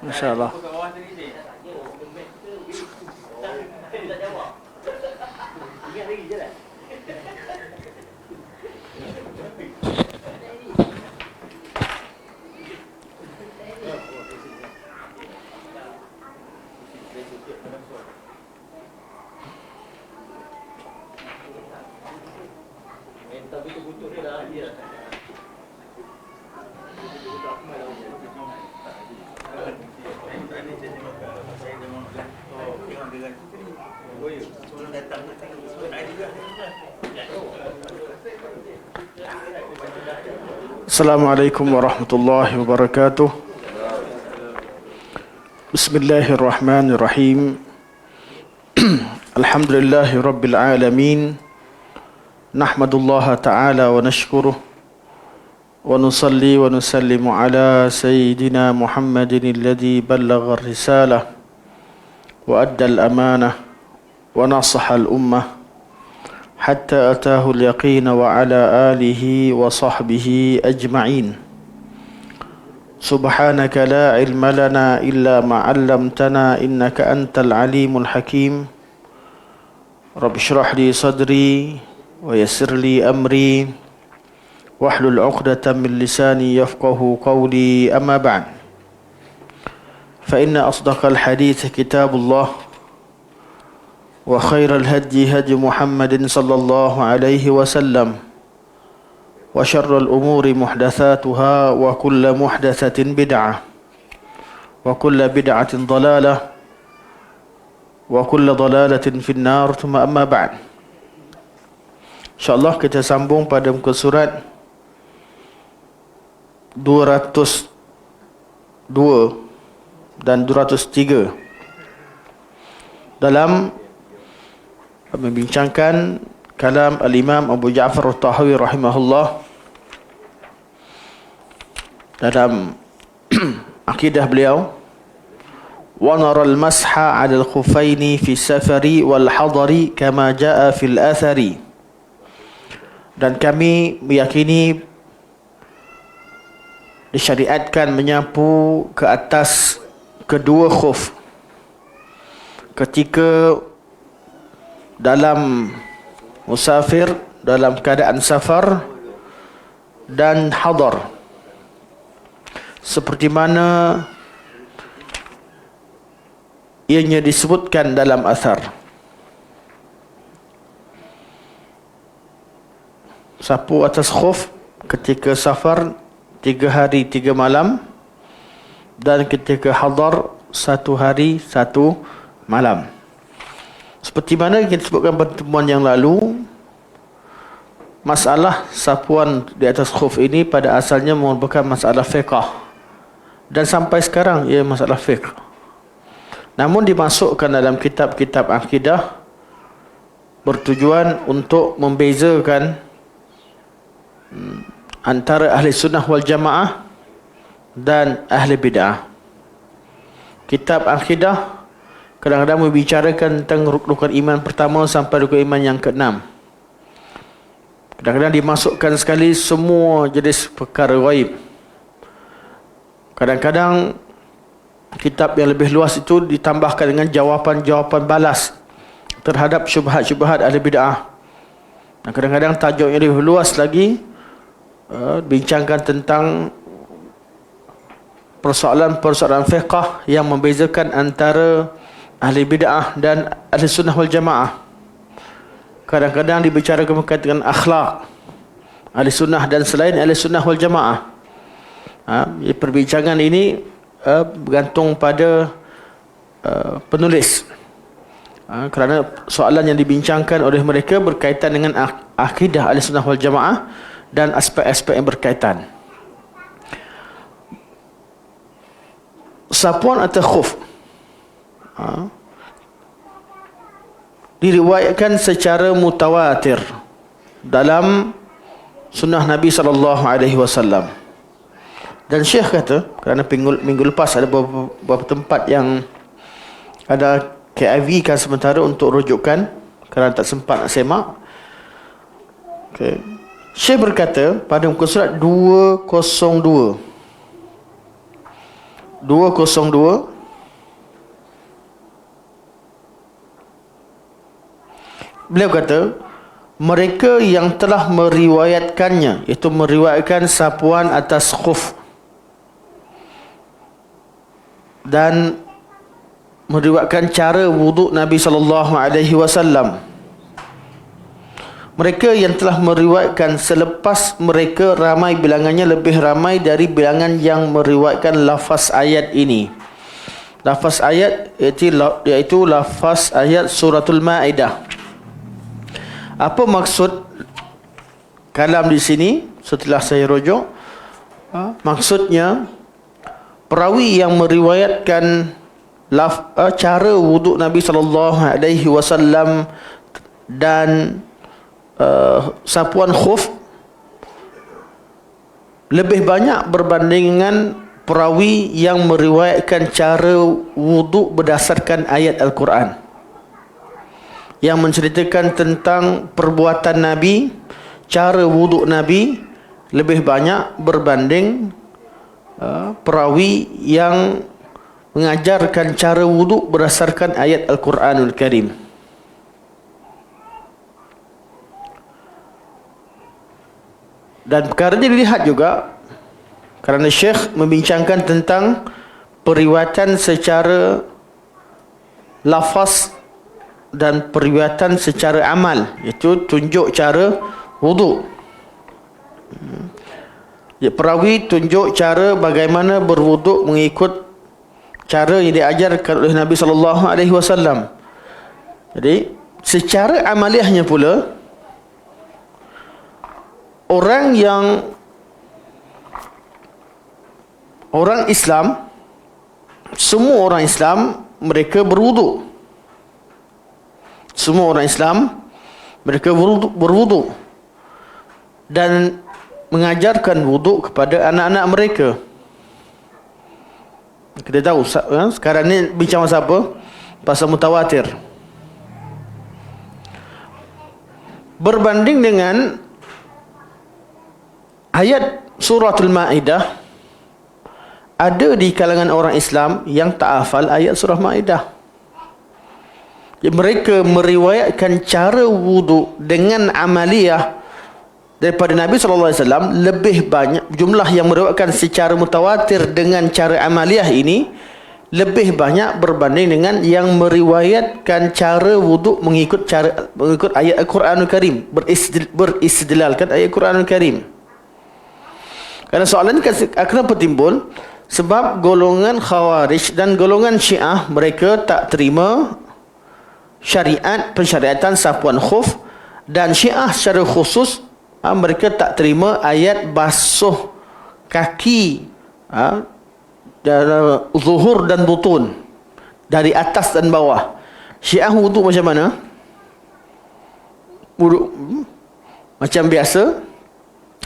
Masya-Allah. Assalamualaikum warahmatullahi wabarakatuh. Bismillahirrahmanirrahim. Alhamdulillahi rabbil alamin. Nahmadullaha ta'ala wa nashkuruh. Wa nusalli wa nusallimu ala Sayyidina Muhammadin alladhi ballagha ar-risalah wa adda al-amanah wa nasaha al-ummah hatta atahu al-yaqin wa ala alihi wa sahbihi ajma'in. Subhanaka la ilma lana illa ma 'allamtana innaka antal alimul hakim. Rabbi shrah li sadri wa yassir li amri wahlul 'uqdatam min lisani yafqahu qawli, amma ba'd. Fa inna asdaqal hadits kitabullah wa khairal hadi hadi Muhammadin sallallahu alaihi wasallam wa syarrul umuri muhdatsatuha wa kullu muhdatsatin bid'ah wa kullu bid'atin dhalalah wa kullu dhalalatin finnar, thumma amma ba'd. InsyaAllah kita sambung pada muka surat 202 dan 203 dalam membincangkan kalam al-Imam Abu Ja'far al-Tahawi rahimahullah dalam akidah beliau, wa nara al-masha 'ala al-khuffaini fi safari wal hadari kama jaa fil athari. Dan kami meyakini disyariatkan menyapu ke atas kedua khuf ketika dalam musafir, dalam keadaan safar dan hadar, seperti mana ianya disebutkan dalam asar. Sapu atas khuf ketika safar 3 hari 3 malam, dan ketika hadar 1 hari 1 malam. Seperti mana kita sebutkan pertemuan yang lalu, masalah sapuan di atas khuf ini pada asalnya merupakan masalah fiqh, dan sampai sekarang ia masalah fiqh. Namun dimasukkan dalam kitab-kitab akidah bertujuan untuk membezakan antara ahli sunnah wal jamaah dan ahli bid'ah. Kitab akidah kadang-kadang membicarakan tentang rukun iman pertama sampai rukun iman yang ke-6. Kadang-kadang dimasukkan sekali semua jenis perkara ghaib. Kadang-kadang kitab yang lebih luas itu ditambahkan dengan jawapan-jawapan balas terhadap syubhat-syubhat ahli bid'ah. Dan kadang-kadang tajuk yang lebih luas lagi bincangkan tentang persoalan-persoalan fiqh yang membezakan antara ahli bid'ah dan ahli sunnah wal jamaah. Kadang-kadang dibicarakan berkaitan dengan akhlak ahli sunnah dan selain ahli sunnah wal jamaah. Perbincangan ini bergantung pada penulis, kerana soalan yang dibincangkan oleh mereka berkaitan dengan akidah ahli sunnah wal jamaah dan aspek-aspek yang berkaitan. Sapuan atau khuf diriwayatkan secara mutawatir dalam sunnah Nabi SAW. Dan Syekh kata, kerana minggu lepas ada beberapa tempat yang ada KIV kan sementara untuk rujukan kerana tak sempat nak semak. Syekh berkata pada muka surat 202, 202. Beliau kata, mereka yang telah meriwayatkannya, iaitu meriwayatkan sapuan atas khuf dan meriwayatkan cara wuduk Nabi SAW. Mereka yang telah meriwayatkan selepas mereka ramai bilangannya, lebih ramai dari bilangan yang meriwayatkan lafaz ayat ini. Lafaz ayat iaitu lafaz ayat suratul Ma'idah. Apa maksud kalam di sini? Setelah saya rujuk, maksudnya perawi yang meriwayatkan cara wuduk Nabi SAW dan sapuan khuf lebih banyak berbanding dengan perawi yang meriwayatkan cara wuduk berdasarkan ayat Al-Quran, yang menceritakan tentang perbuatan Nabi, cara wuduk Nabi, lebih banyak berbanding perawi yang mengajarkan cara wuduk berdasarkan ayat Al-Quranul Karim. Dan perkara ini dilihat juga kerana Syekh membincangkan tentang periwayatan secara lafaz dan periwayatan secara amal, iaitu tunjuk cara wuduk. Perawi tunjuk cara bagaimana berwuduk mengikut cara yang diajarkan oleh Nabi SAW. Jadi secara amaliahnya pula, orang Islam, semua orang Islam mereka berwuduk. Semua orang Islam mereka berwuduk dan mengajarkan wuduk kepada anak-anak mereka. Kita tahu sekarang ni bincang pasal apa? Pasal mutawatir. Berbanding dengan ayat suratul Ma'idah, ada di kalangan orang Islam yang tak hafal ayat surah Ma'idah. Mereka meriwayatkan cara wuduk dengan amaliyah daripada Nabi SAW. Lebih banyak jumlah yang meriwayatkan secara mutawatir dengan cara amaliyah ini, lebih banyak berbanding dengan yang meriwayatkan cara wuduk mengikut ayat Al-Quranul Karim, beristidlalkan ayat Al-Quranul Karim. Kerana soalan ini kenapa timbul? Sebab golongan Khawarij dan golongan Syiah mereka tak terima pensyariatan sapuan khuf, dan Syiah secara khusus mereka tak terima ayat basuh kaki zuhur dan butun, dari atas dan bawah. Syiah wuduk macam mana? Wuduk macam biasa,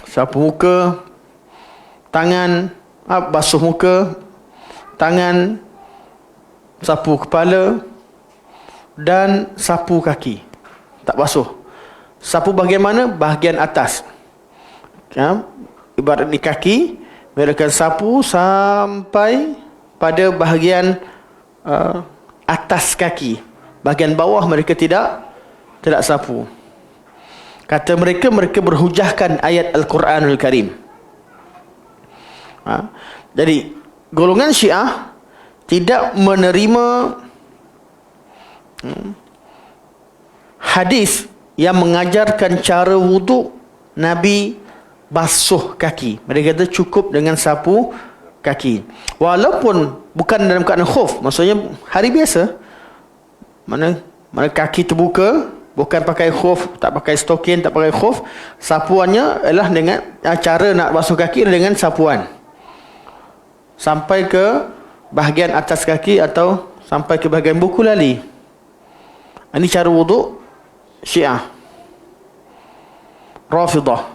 sapu muka, tangan, basuh muka, tangan, sapu kepala dan sapu kaki. Tak basuh. Sapu bahagian mana? Bahagian atas. Ibarat ni kaki, mereka sapu sampai pada bahagian atas kaki. Bahagian bawah mereka tidak sapu. Kata mereka berhujahkan ayat Al-Quranul Karim. Jadi golongan Syiah tidak menerima hadis yang mengajarkan cara wuduk Nabi basuh kaki. Mereka kata cukup dengan sapu kaki, walaupun bukan dalam keadaan khuf, maksudnya hari biasa, mana kaki terbuka, bukan pakai khuf, tak pakai stokin, tak pakai khuf, sapuannya ialah dengan cara nak basuh kaki dengan sapuan sampai ke bahagian atas kaki atau sampai ke bahagian buku lali. Ini cara wuduk Syiah. Rafidah,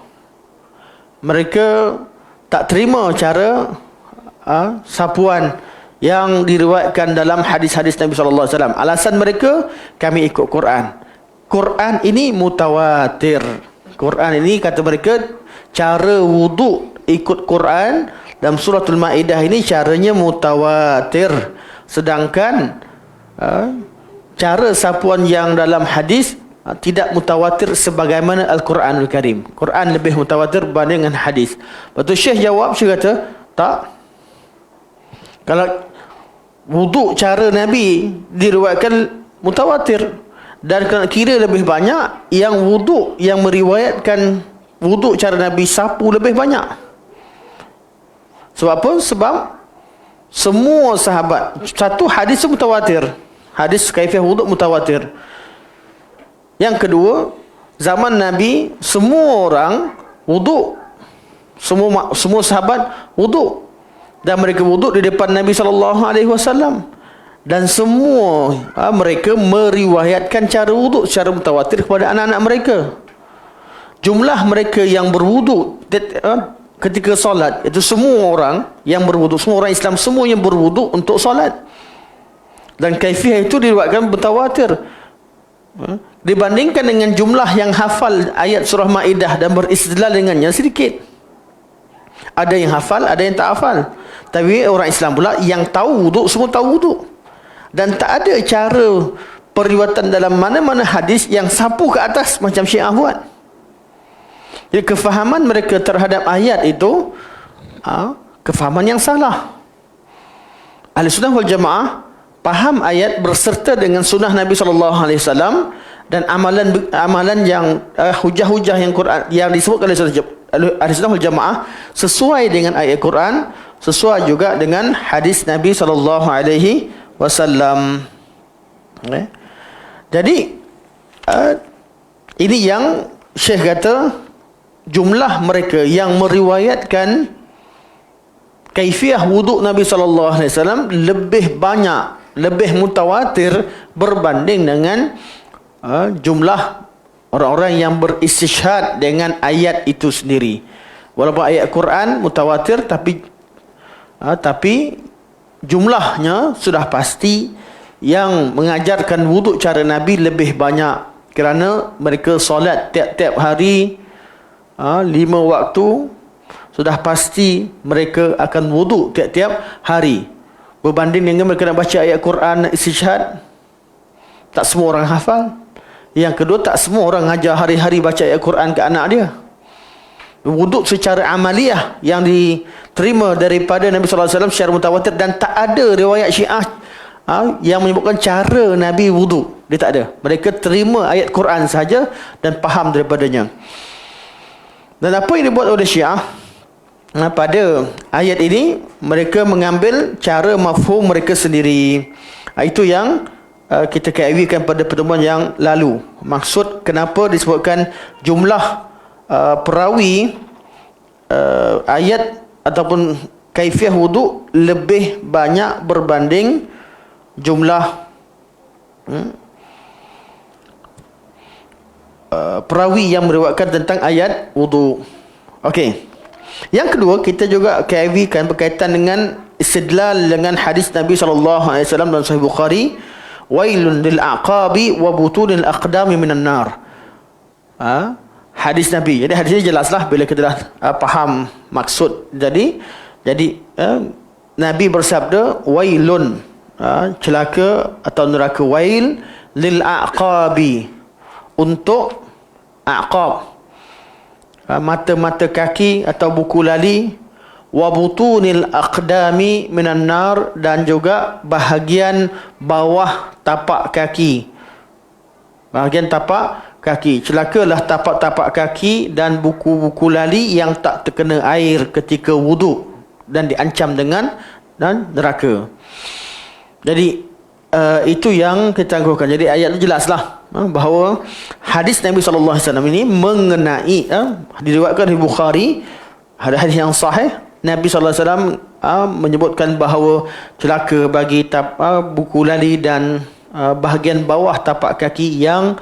mereka tak terima cara sapuan yang diriwayatkan dalam hadis-hadis Nabi SAW. Alasan mereka, kami ikut Quran. Quran ini mutawatir. Quran ini, kata mereka, cara wuduk ikut Quran dalam suratul Maidah ini caranya mutawatir, sedangkan cara sapuan yang dalam hadis tidak mutawatir sebagaimana Al-Quranul Karim. Quran lebih mutawatir berbanding dengan hadis. Lepas tu Syekh jawab, Syekh kata, tak. Kalau wuduk cara Nabi diriwayatkan mutawatir, dan kira lebih banyak yang wuduk yang meriwayatkan wuduk cara Nabi sapu lebih banyak. Sebab apa? Sebab semua sahabat, satu hadis mutawatir, hadis kaifiah wuduk mutawatir. Yang kedua, zaman Nabi semua orang wuduk, semua sahabat wuduk, dan mereka wuduk di depan Nabi SAW, dan semua mereka meriwayatkan cara wuduk secara mutawatir kepada anak-anak mereka. Jumlah mereka yang berwuduk ketika solat, itu semua orang yang berwuduk, semua orang Islam semua yang berwuduk untuk solat, dan kaifiah itu diriwayatkan mutawatir. Dibandingkan dengan jumlah yang hafal ayat surah Maidah dan beristidlal dengannya sedikit. Ada yang hafal, ada yang tak hafal. Tapi orang Islam pula yang tahu wuduk, semua tahu wuduk. Dan tak ada cara periwayatan dalam mana-mana hadis yang sapu ke atas macam Syiah buat. Jadi kefahaman mereka terhadap ayat itu kefahaman yang salah. Ahli Sunnah wal Jamaah faham ayat berserta dengan sunnah Nabi SAW, dan amalan yang hujah-hujah yang Quran yang disebutkan oleh Ahli Sunnah wal Jamaah sesuai dengan ayat Quran, sesuai juga dengan hadis Nabi SAW. Jadi ini yang Syekh kata, jumlah mereka yang meriwayatkan kaifiah wuduk Nabi SAW lebih banyak, lebih mutawatir berbanding dengan jumlah orang-orang yang beristishhad dengan ayat itu sendiri. Walaupun ayat Quran mutawatir, tapi jumlahnya sudah pasti yang mengajarkan wuduk cara Nabi lebih banyak, kerana mereka solat tiap-tiap hari 5 waktu. Sudah pasti mereka akan wuduk tiap-tiap hari. Berbanding dengan mereka nak baca ayat Quran, istishhad, tak semua orang hafal. Yang kedua, tak semua orang ajar hari-hari baca ayat Quran ke anak dia. Wuduk secara amaliyah yang diterima daripada Nabi SAW secara mutawatir, dan tak ada riwayat Syiah yang menyebutkan cara Nabi wuduk. Dia tak ada. Mereka terima ayat Quran saja dan faham daripadanya. Dan apa yang dibuat oleh Syiah pada ayat ini, mereka mengambil cara mafhum mereka sendiri. Itu yang kita kaitkan pada pertemuan yang lalu. Maksud kenapa disebutkan jumlah perawi ayat ataupun kaifiah wuduk lebih banyak berbanding jumlah perawi yang meriwayatkan tentang ayat wuduk. Okey. Yang kedua, kita juga kaitkan berkaitan dengan istidlal dengan hadis Nabi SAW dalam Sahih Bukhari, wailun lil aqabi wa butunil aqdami minan nar. Hadis Nabi. Jadi hadis ini jelaslah bila kita dah faham maksud. Jadi Nabi bersabda, wailun, celaka atau neraka, wail lil aqabi, untuk aqab, mata-mata kaki atau buku lali, wa butunil aqdami minan nar, dan juga bahagian bawah tapak kaki. Bahagian tapak kaki, celakalah tapak-tapak kaki dan buku-buku lali yang tak terkena air ketika wuduk dan diancam dengan neraka. Jadi itu yang kita tangguhkan. Jadi ayat itu jelaslah bahawa hadis Nabi SAW ini mengenai, diriwayatkan di Bukhari, hadis yang sahih, Nabi SAW menyebutkan bahawa celaka bagi buku lali dan bahagian bawah tapak kaki yang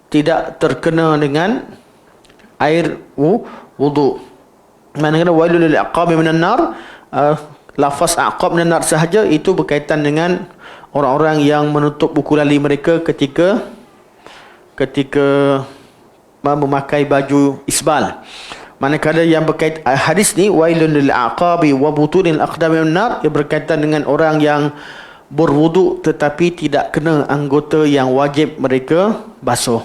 tidak terkena dengan air wuduk. Mana-mana wailul lil aqabi minan nar, lafaz aqab minan nar sahaja itu berkaitan dengan orang-orang yang menutup buku lali mereka ketika memakai baju isbal. Manakala yang berkait hadis ni wailun lil aqabi wa butunil aqdami minan nar, ia berkaitan dengan orang yang berwuduk tetapi tidak kena anggota yang wajib mereka basuh.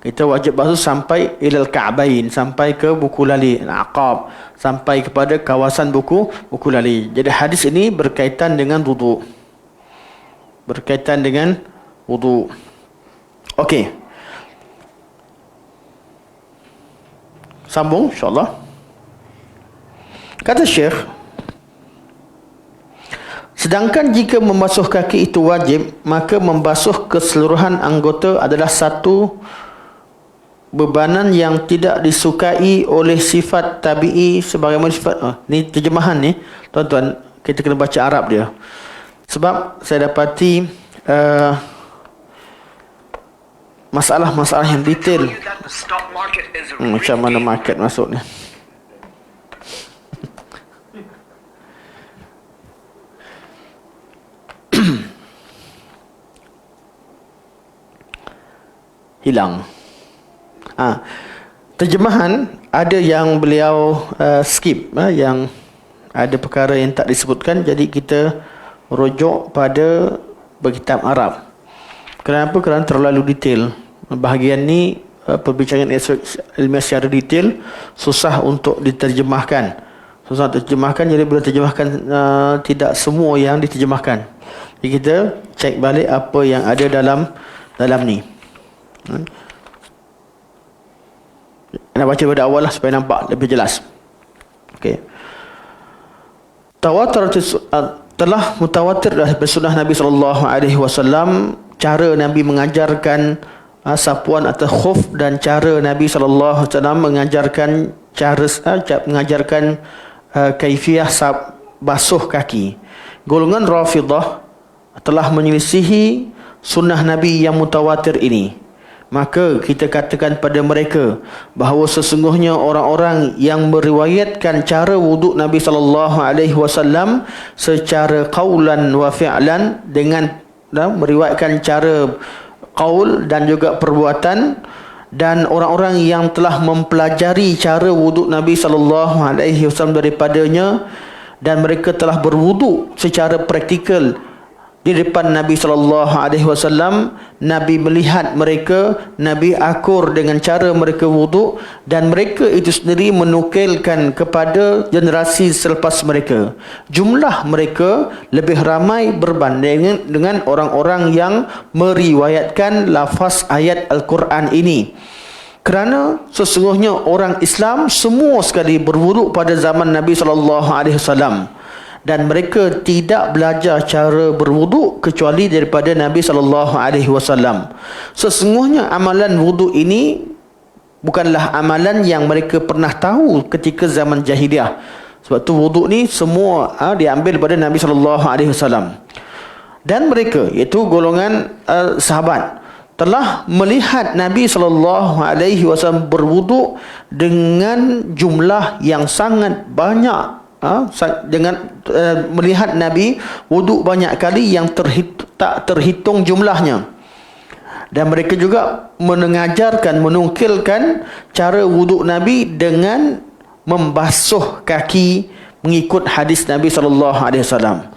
Kita wajib basuh sampai ilal ka'bain, sampai ke buku lali, aqab, sampai kepada kawasan buku lali. Jadi hadis ini berkaitan dengan wuduk. Berkaitan dengan wuduk. Okey. Sambung insya-Allah. Kata Syekh, sedangkan jika membasuh kaki itu wajib, maka membasuh keseluruhan anggota adalah satu bebanan yang tidak disukai oleh sifat tabi'i sebagaimana sifat ni terjemahan ni tuan-tuan, kita kena baca Arab dia. Sebab saya dapati masalah-masalah yang detail. Macam mana market masuk ni? Hilang. Terjemahan ada yang beliau skip, yang ada perkara yang tak disebutkan, jadi kita rujuk pada berkitab Arab. Kenapa? Kerana terlalu detail. Bahagian ni perbincangan ilmiah secara detail susah untuk diterjemahkan. Susah terjemahkan, jadi bila terjemahkan tidak semua yang diterjemahkan. Jadi kita cek balik apa yang ada dalam ni. Nak baca pada awal lah supaya nampak lebih jelas. Okey. Telah mutawatir dari sunnah Nabi SAW cara Nabi mengajarkan sapuan atau khuf, dan cara Nabi SAW mengajarkan mengajarkan kaifiyah basuh kaki. Golongan Rafidah telah menyelisihi sunnah Nabi yang mutawatir ini. Maka kita katakan pada mereka bahawa sesungguhnya orang-orang yang meriwayatkan cara wuduk Nabi SAW secara qaulan wa fi'lan, dengan meriwayatkan cara qaul dan juga perbuatan, dan orang-orang yang telah mempelajari cara wuduk Nabi SAW daripadanya, dan mereka telah berwuduk secara praktikal di depan Nabi SAW. Nabi melihat mereka, Nabi akur dengan cara mereka wuduk, dan mereka itu sendiri menukilkan kepada generasi selepas mereka. Jumlah mereka lebih ramai berbanding dengan orang-orang yang meriwayatkan lafaz ayat Al-Quran ini. Kerana sesungguhnya orang Islam semua sekali berwuduk pada zaman Nabi SAW, dan mereka tidak belajar cara berwuduk kecuali daripada Nabi SAW. Sesungguhnya amalan wuduk ini bukanlah amalan yang mereka pernah tahu ketika zaman jahiliah. Sebab tu wuduk ni semua diambil daripada Nabi SAW. Dan mereka, iaitu golongan sahabat, telah melihat Nabi SAW berwuduk dengan jumlah yang sangat banyak. Dengan melihat Nabi wuduk banyak kali yang tak terhitung jumlahnya. Dan mereka juga menukilkan cara wuduk Nabi dengan membasuh kaki mengikut hadis Nabi SAW.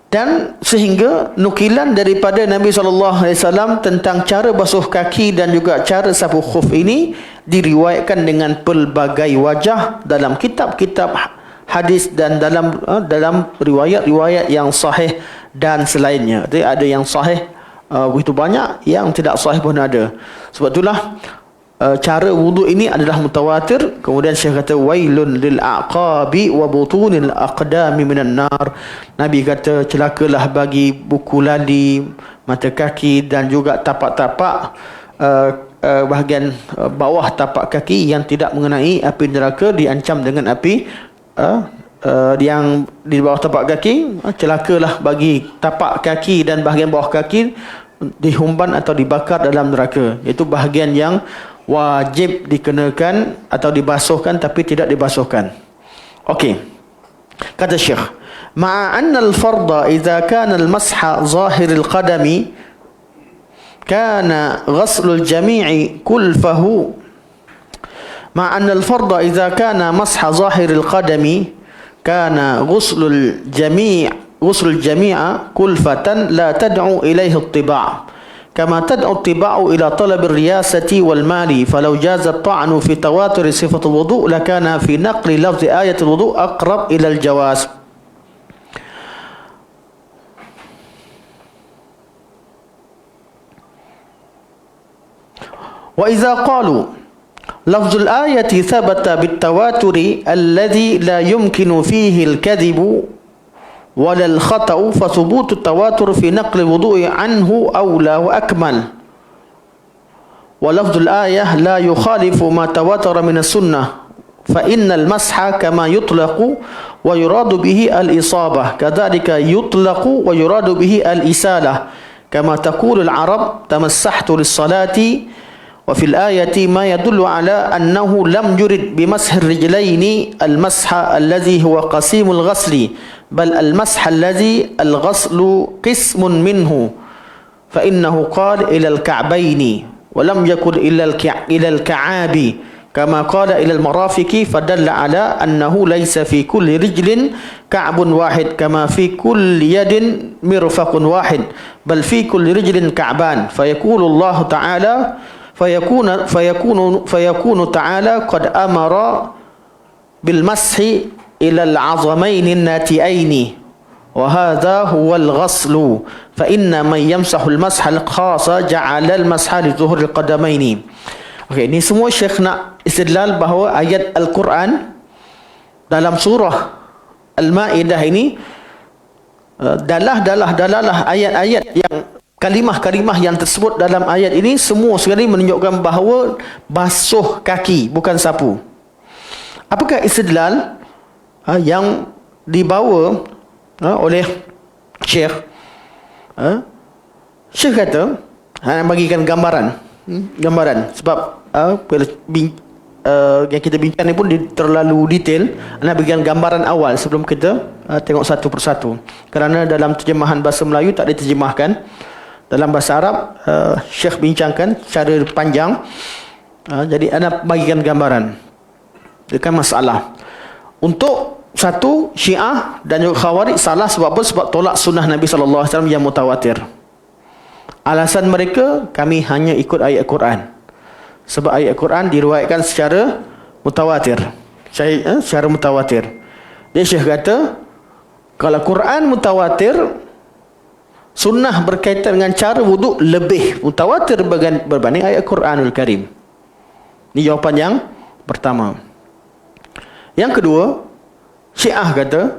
Dan sehingga nukilan daripada Nabi SAW tentang cara basuh kaki dan juga cara sapu khuf ini diriwayatkan dengan pelbagai wajah dalam kitab-kitab hadis dan dalam riwayat-riwayat yang sahih dan selainnya. Jadi ada yang sahih begitu banyak, yang tidak sahih pun ada. Sebab itulah cara wuduk ini adalah mutawatir. Kemudian Syekh kata wailun lil aqabi wa butunil aqdami minan nar. Nabi kata celakalah bagi buku lali, mata kaki dan juga tapak-tapak bahagian bawah tapak kaki yang tidak mengenai api neraka, diancam dengan api yang di bawah tapak kaki. Celakalah bagi tapak kaki dan bahagian bawah kaki dihumban atau dibakar dalam neraka. Itu bahagian yang wajib dikenakan atau dibasuhkan tapi tidak dibasuhkan. Okey. Kata Syekh, ma'a anna al-fardha idza kana al-masha zahir al-qadami, kana ghaslul jami'i kulfahu ma anna al-fardha idza kana masha zahiril qadami kana ghuslul jami'a kulfatan la tad'u ilayhi ittiba' kama tad'u ittiba'u ila talab ar-riyasati wal mali falau jaza at-ta'nu fi tawatur sifat al-wudu' lakana fi naqli lafz ayat al-wudu' aqrab ila al-jawaz. Wa idza qalu lafzul ayati thabata bit-tawaturi alladhi la yumkinu fihi al-kadhibu wala al-khata'u fa thubutu at-tawatur fi naqli al-wudu'i anhu awla wa akmal. Wa lafzul ayah la yukhalifu ma tawatara min as-sunnah fa innal masha kama yutlaqu wa yuradu bihi al-isabah kadhalika yutlaqu wa yuradu bihi al-isalah kama taqulu al-arab tamassahtu lis-salati. وفي الآية ما يدل على أنه لم يرد بمسح الرجلين المسح الذي هو قسيم الغسل بل المسح الذي الغسل قسم منه فإنه قال إلى الكعبين ولم يكن إلى الكعاب كما قال إلى المرافق فدل على أنه ليس في كل رجل كعب واحد كما في كل يد مرفق واحد بل في كل رجل كعبان فيقول الله تعالى فيكون تعالى قد أمر بالمسح إلى العظمين الناتئين وهذا هو الغسل فإن من يمسح المسح الخاص جعل المسح لظهور القدمين. Okey, ini semua Syekh nak istidlal bahawa ayat Al-Quran dalam surah Al-Ma'idah ini dalalah ayat-ayat yang kalimah-kalimah yang tersebut dalam ayat ini semua sekali menunjukkan bahawa basuh kaki bukan sapu. Apakah istidlal yang dibawa oleh Syekh? Syekh kata bagikan gambaran sebab yang kita bincang ni pun terlalu detail. Nak bagikan gambaran awal sebelum kita tengok satu persatu, kerana dalam terjemahan bahasa Melayu tak diterjemahkan. Dalam bahasa Arab, Syekh bincangkan secara panjang. Jadi, anda bagikan gambaran dengan masalah. Untuk satu, Syiah dan juga Khawarij salah sebab apa? Sebab tolak sunnah Nabi SAW yang mutawatir. Alasan mereka, kami hanya ikut ayat Quran. Sebab ayat Quran diriwayatkan secara mutawatir. Secara mutawatir. Dia Syekh kata, kalau Quran mutawatir, sunnah berkaitan dengan cara wuduk lebih mutawatir berbanding ayat Quranul Karim. Ini jawapan yang pertama. Yang kedua, Syiah kata,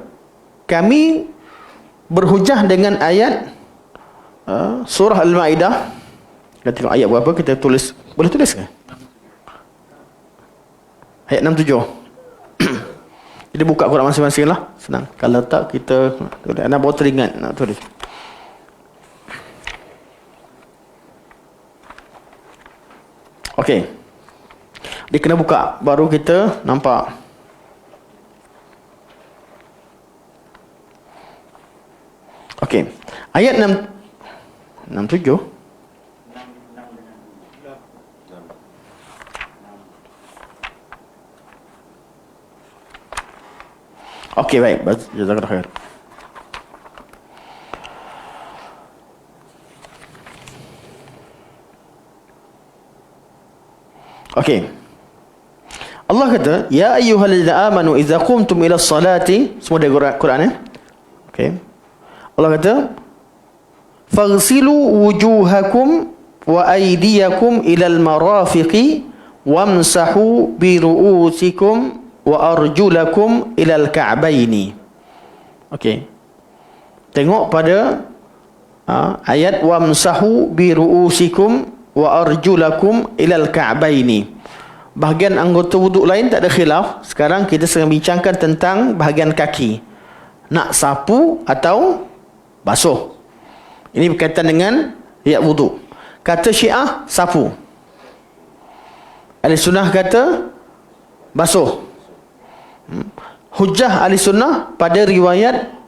kami berhujah dengan ayat surah Al-Ma'idah. Kita tengok ayat berapa, kita tulis. Boleh tulis ke? Ayat 67. Jadi buka Quran masing-masing lah. Senang. Kalau tak, kita anda bawa teringat nak tulis. Okey. Dia kena buka baru kita nampak. Okey. Ayat 67. Okey, baik. Jazakallahu khair. Okey. Allah kata, ya ayyuhallazina amanu idza qumtum ila sholati, semua dari Quran ya. Okey. Allah kata, faghsilu wujuhakum wa aydiyakum ilal marafiqi wamsahu bi ru'usikum wa arjulakum ilal ka'baini. Okey. Tengok pada ayat wamsahu bi ru'usikum wa arjulakum ilal ka'baini. Bahagian anggota wuduk lain tak ada khilaf. Sekarang kita sedang bincangkan tentang bahagian kaki. Nak sapu atau basuh. Ini berkaitan dengan ayat wuduk. Kata Syiah, sapu. Ahli Sunnah kata basuh. Hujjah Ahli Sunnah pada riwayat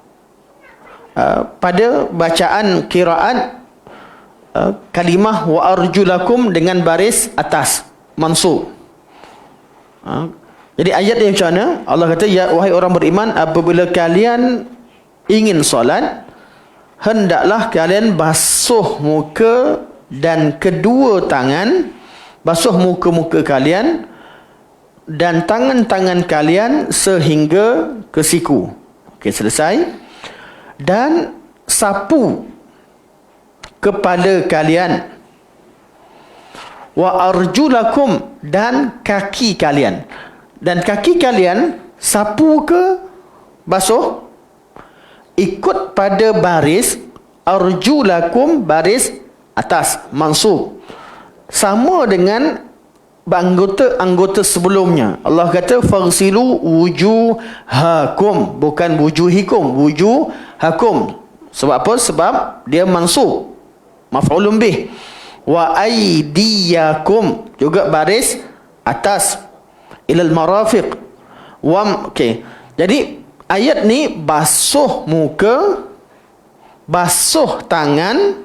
pada bacaan qiraat kalimah wa arjulakum dengan baris atas mansub. Jadi ayat dia macam mana? Allah kata, ya wahai orang beriman, apabila kalian ingin solat, hendaklah kalian basuh muka dan kedua tangan, basuh muka-muka kalian dan tangan-tangan kalian sehingga ke siku. Okey, selesai. Dan sapu kepala kalian, wa arjulakum, dan kaki kalian. Dan kaki kalian sapu ke basuh? Ikut pada baris arjulakum, baris atas mansub, sama dengan anggota-anggota sebelumnya. Allah kata faghsilu wujuhakum, bukan wujuhikum, wujuhakum. Sebab apa? Sebab dia mansub, maf'ulun bih. Wa aydiyakum, juga baris atas, ilal marafiq. Okey. Jadi ayat ni basuh muka, basuh tangan,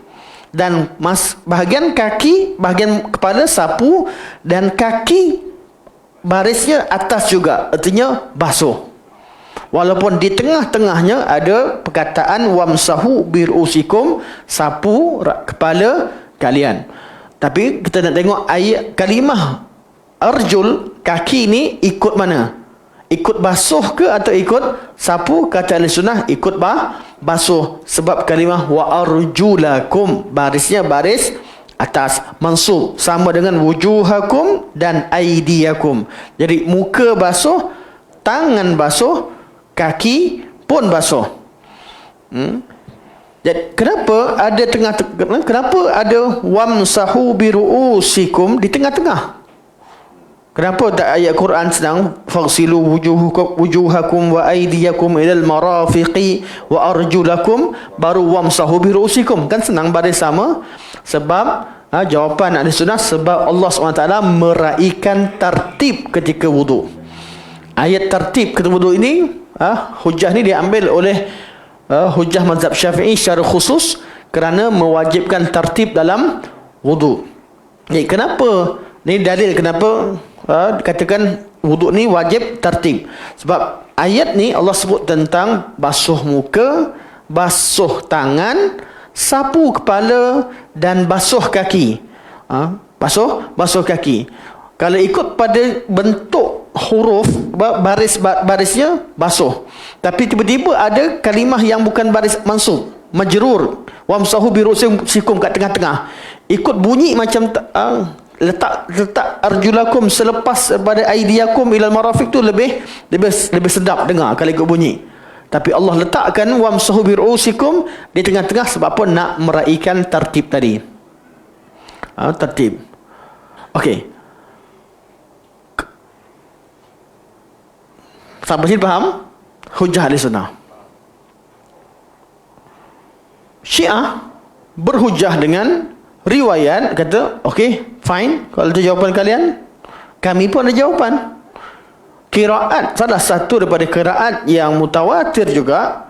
dan bahagian kaki, bahagian kepala sapu, dan kaki barisnya atas juga, artinya basuh. Walaupun di tengah-tengahnya ada perkataan wamsahu birusikum, sapu kepala kalian. Tapi kita nak tengok ayat kalimah arjul, kaki ni ikut mana? Ikut basuh ke atau ikut sapu? Kata ahli sunnah ikut basuh. Sebab kalimah wa arjulakum, barisnya baris atas mansub, sama dengan wujuhakum dan aidiyakum. Jadi muka basuh, tangan basuh, kaki pun basuh. Jadi kenapa ada wamsahu biruusikum di tengah-tengah? Kenapa tak ayat Quran sedang faghsilu wujuhakum wa aydiyakum ilal marafiqi wa arjulakum, baru wamsahu biruusikum? Kan senang baris sama. Sebab jawapan ahli sunnah, sebab Allah SWT meraihkan tertib ketika wuduk. Ayat tertib ketika wuduk ini, hujah ni diambil oleh hujah mazhab Syafi'i secara khusus kerana mewajibkan tertib dalam wuduk. Jadi kenapa? Ni dalil kenapa katakan wuduk ni wajib tertib. Sebab ayat ni Allah sebut tentang basuh muka, basuh tangan, sapu kepala dan basuh kaki. Basuh kaki. Kalau ikut pada bentuk huruf, barisnya basuh. Tapi tiba-tiba ada kalimah yang bukan baris mansub, majrur, wamsahu birusikum kat tengah-tengah. Ikut bunyi macam letak arjulakum selepas pada aidiyakum ilal marafiq tu lebih sedap dengar kalau ikut bunyi. Tapi Allah letakkan wamsahu birusikum di tengah-tengah sebab apa? Nak meraihkan tertib tadi. Tertib. Okey. Sampai sini faham? Hujah ahli sunnah. Syiah berhujah dengan riwayat, kata okey, fine, kalau itu jawapan kalian, kami pun ada jawapan. Qiraat, salah satu daripada qiraat yang mutawatir juga,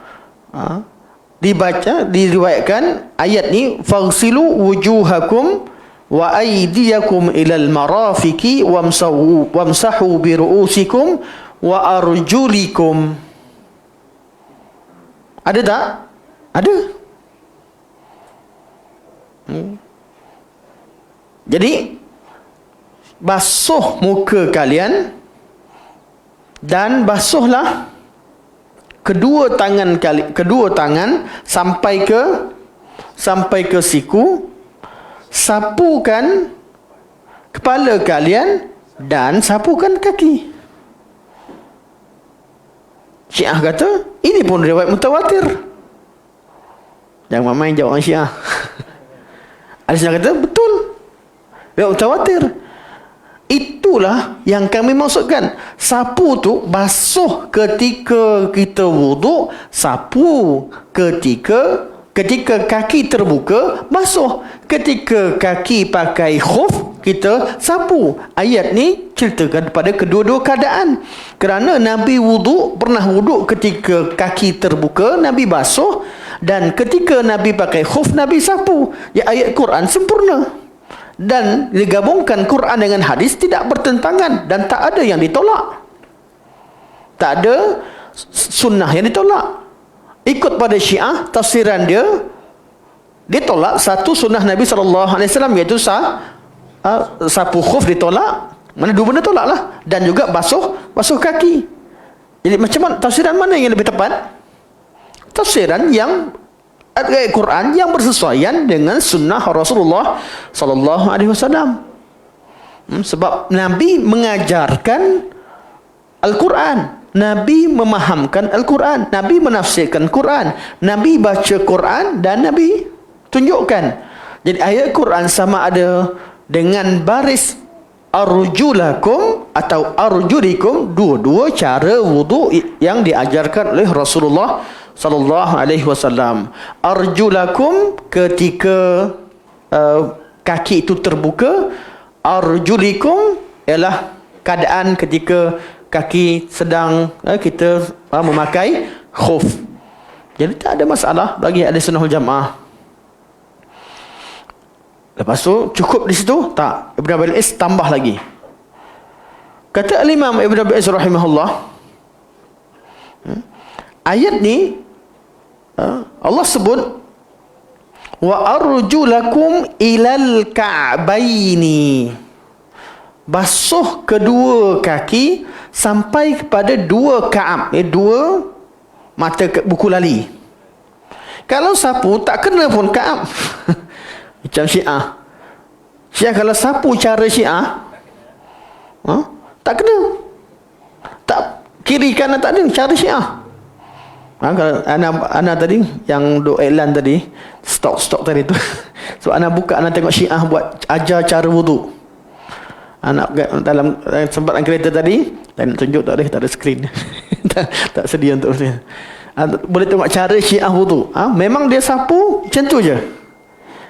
diriwayatkan ayat ni faghsilu wujuhakum wa aydiyakum ilal marafiqi wamsahu biruusikum wa arjulikum. Ada tak? Ada. Jadi basuh muka kalian dan basuhlah kedua tangan sampai ke siku, sapukan kepala kalian dan sapukan kaki. Syiah kata ini pun riwayat mutawatir. Jangan main jawab orang Syiah. Al-Syiah kata betul, riwayat mutawatir. Itulah yang kami maksudkan. Sapu tu basuh ketika kita wuduk, sapu ketika kaki terbuka, basuh. Ketika kaki pakai khuf, kita sapu. Ayat ni ceritakan pada kedua-dua keadaan. Kerana Nabi pernah wuduk ketika kaki terbuka, Nabi basuh. Dan ketika Nabi pakai khuf, Nabi sapu. Ya, ayat Quran sempurna. Dan digabungkan Quran dengan hadis tidak bertentangan dan tak ada yang ditolak. Tak ada sunnah yang ditolak. Ikut pada Syiah, tafsiran dia tolak satu sunnah Nabi SAW, iaitu sapu khuf ditolak. Mana dua benda tolak lah. Dan juga basuh kaki. Jadi macam mana, tafsiran mana yang lebih tepat? Tafsiran yang ayat Quran yang bersesuaian dengan sunnah Rasulullah SAW. Sebab Nabi mengajarkan Al-Quran, Nabi memahamkan Al-Quran, Nabi menafsirkan Quran, Nabi baca Quran dan Nabi tunjukkan. Jadi ayat Quran sama ada dengan baris arjulakum atau arjulikum, dua-dua cara wudu yang diajarkan oleh Rasulullah sallallahu alaihi wasallam. Arjulakum ketika kaki itu terbuka, arjulikum ialah keadaan ketika kaki sedang kita memakai khuf. Jadi tak ada masalah bagi ahli sunnah wal jamaah. Lepas tu cukup di situ? Tak. Ibn Abil Is tambah lagi. Kata Al-Imam Ibn Abil Is rahimahullah, ayat ni Allah sebut wa arjulakum ilal ka'baini, basuh kedua kaki sampai kepada dua ka'ab, dua mata buku lali. Kalau sapu tak kena pun ka'ab. Macam Syiah. Syiah kalau sapu cara Syiah, tak kena. Tak, kiri kanan tak ada cara Syiah. Kalau ana tadi yang duk iklan tadi, stok tadi tu. So ana buka, ana tengok Syiah buat ajar cara wudu. Anak dalam sempatan kereta tadi, dan nak tunjuk tak ada skrin. tak sedia untuk boleh tengok cara Syiah wudu. Memang dia sapu macam tu je.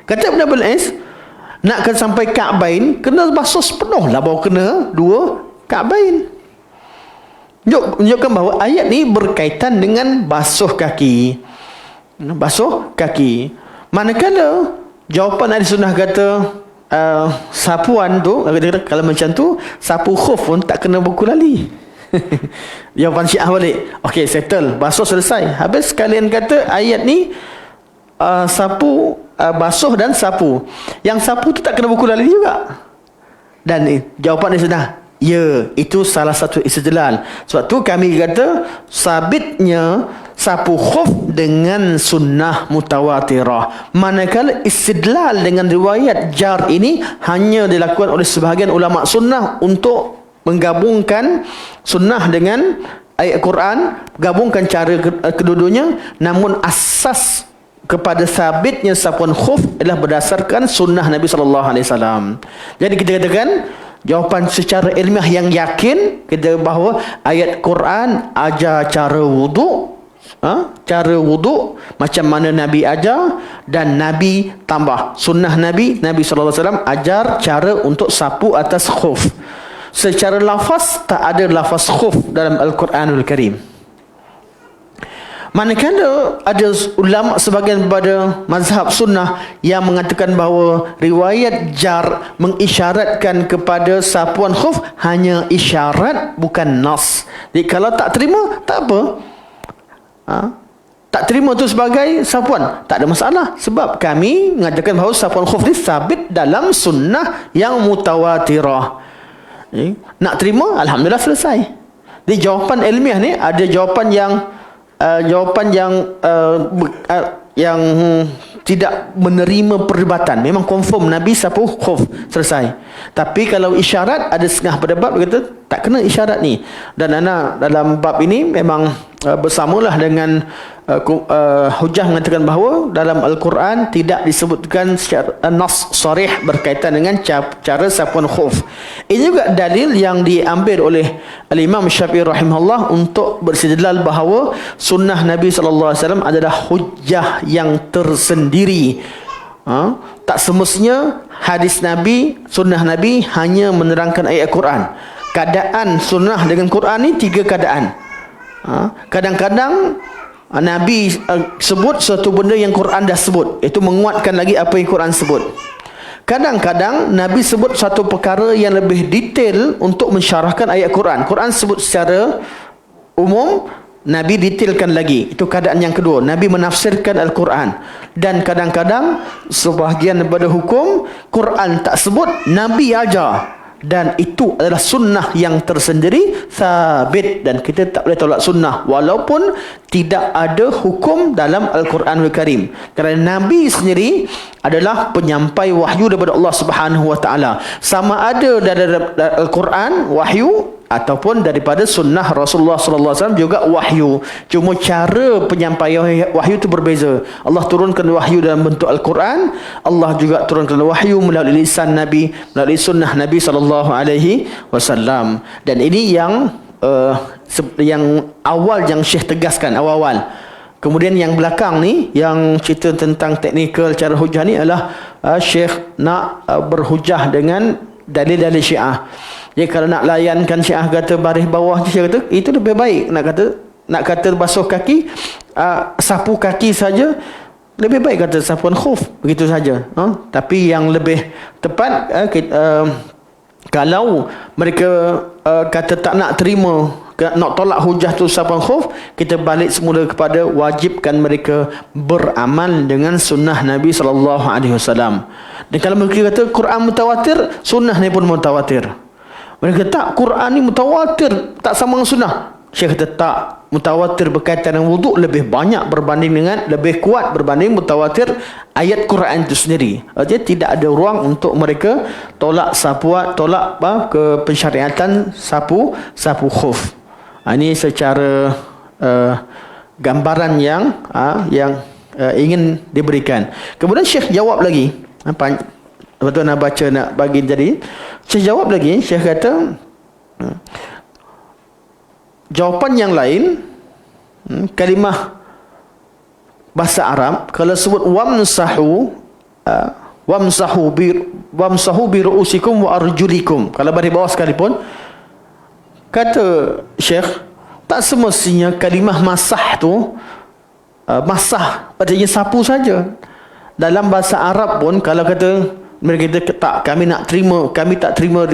Kata Ibn Abil Is, nak sampai Ka'bain, kena basuh sepenuh lah baru kena dua Ka'bain. Menunjukkan bahawa ayat ni berkaitan dengan basuh kaki. Basuh kaki. Manakala jawapan ahli sunnah kata sapuan tu, kalau macam tu, sapu khuf pun tak kena buku lali. Jawapan Syiah balik. Okey, settle. Basuh selesai. Habis kalian kata ayat ni sapu, basuh dan sapu. Yang sapu tu tak kena buku lali juga. Dan jawapan dia sudah, ya, itu salah satu istidlal. Sebab tu kami kata sabitnya sapu khuf dengan sunnah mutawatirah. Manakala istidlal dengan riwayat jar ini hanya dilakukan oleh sebahagian ulama sunnah untuk menggabungkan sunnah dengan ayat Quran, gabungkan cara kedua-duanya. Namun asas kepada sabitnya sapuan khuf adalah berdasarkan sunnah Nabi SAW. Jadi kita katakan jawapan secara ilmiah yang yakin kita bahawa ayat Quran ajar cara wudu, cara wudu macam mana Nabi ajar, dan Nabi tambah sunnah Nabi SAW ajar cara untuk sapu atas khuf. Secara lafaz tak ada lafaz khuf dalam Al-Quranul Karim. Manakala ada ulama sebahagian pada mazhab sunnah yang mengatakan bahawa riwayat jar mengisyaratkan kepada sapuan khuf hanya isyarat, bukan nas. Jadi kalau tak terima, tak apa. Tak terima tu sebagai sapuan, tak ada masalah. Sebab kami mengatakan bahawa sapuan khuf ni sabit dalam sunnah yang mutawatirah. Nak terima, alhamdulillah, selesai. Jadi jawapan ilmiah ni ada jawapan yang tidak menerima perdebatan. Memang confirm Nabi sapu khuf, selesai. Tapi kalau isyarat, ada setengah pendapat berkata tak kena isyarat ni. Dan ana dalam bab ini memang bersamalah dengan hujah mengatakan bahawa dalam Al-Quran tidak disebutkan secara nas sarih berkaitan dengan cara sapuan khuf. Ini juga dalil yang diambil oleh Al-Imam Syafi'i rahimahullah untuk beristidlal bahawa sunnah Nabi SAW adalah hujah yang tersendiri. Tak semestinya hadis Nabi, sunnah Nabi hanya menerangkan ayat Quran. Keadaan sunnah dengan Quran ni tiga keadaan. Kadang-kadang Nabi sebut suatu benda yang Quran dah sebut, itu menguatkan lagi apa yang Quran sebut. Kadang-kadang Nabi sebut satu perkara yang lebih detail untuk mensyarahkan ayat Quran. Quran sebut secara umum, Nabi detailkan lagi. Itu keadaan yang kedua, Nabi menafsirkan Al-Quran. Dan kadang-kadang sebahagian daripada hukum Quran tak sebut, Nabi ajar, dan itu adalah sunnah yang tersendiri, sabit, dan kita tak boleh tolak sunnah walaupun tidak ada hukum dalam Al-Quranul Karim, kerana Nabi sendiri adalah penyampai wahyu daripada Allah Subhanahu Wa Taala, sama ada dari Al-Quran wahyu ataupun daripada sunnah Rasulullah sallallahu alaihi wasallam juga wahyu. Cuma cara penyampaian wahyu itu berbeza. Allah turunkan wahyu dalam bentuk Al-Quran, Allah juga turunkan wahyu melalui lisan Nabi, melalui sunnah Nabi sallallahu alaihi wasallam. Dan ini yang awal yang Syekh tegaskan awal-awal. Kemudian yang belakang ni, yang cerita tentang teknikal cara hujah ni adalah Syekh nak berhujah dengan dalil-dalil Syiah. Jadi kalau nak layankan Syiah kata baris bawah, Syekh kata itu lebih baik. Nak kata basuh kaki, sapu kaki saja, lebih baik kata sapuan khuf, begitu saja. Tapi yang lebih tepat, kalau mereka kata tak nak terima, nak tolak hujah tu sapuan khuf, kita balik semula kepada wajibkan mereka beramal dengan sunnah Nabi SAW. Dan kalau mereka kata Quran mutawatir, sunnah ni pun mutawatir. Mereka kata tak, Quran ni mutawatir, tak sama dengan sunnah. Syekh kata tak, mutawatir berkaitan dengan wuduk lebih banyak berbanding dengan, lebih kuat berbanding mutawatir ayat Quran itu sendiri. Artinya tidak ada ruang untuk mereka tolak ke pensyariatan sapu khuf. Ini secara gambaran yang ingin diberikan. Kemudian Syekh jawab lagi. Betul nak baca, nak bagi jadi. Syekh jawab lagi. Syekh kata jawapan yang lain, kalimah bahasa Arab kalau sebut wamsahu bi ru'usikum wa arjulikum, kalau bagi bawah sekalipun, kata Syekh, tak semestinya kalimah masah tu masah artinya sapu saja. Dalam bahasa Arab pun kalau kata mereka kata tak, kami tak terima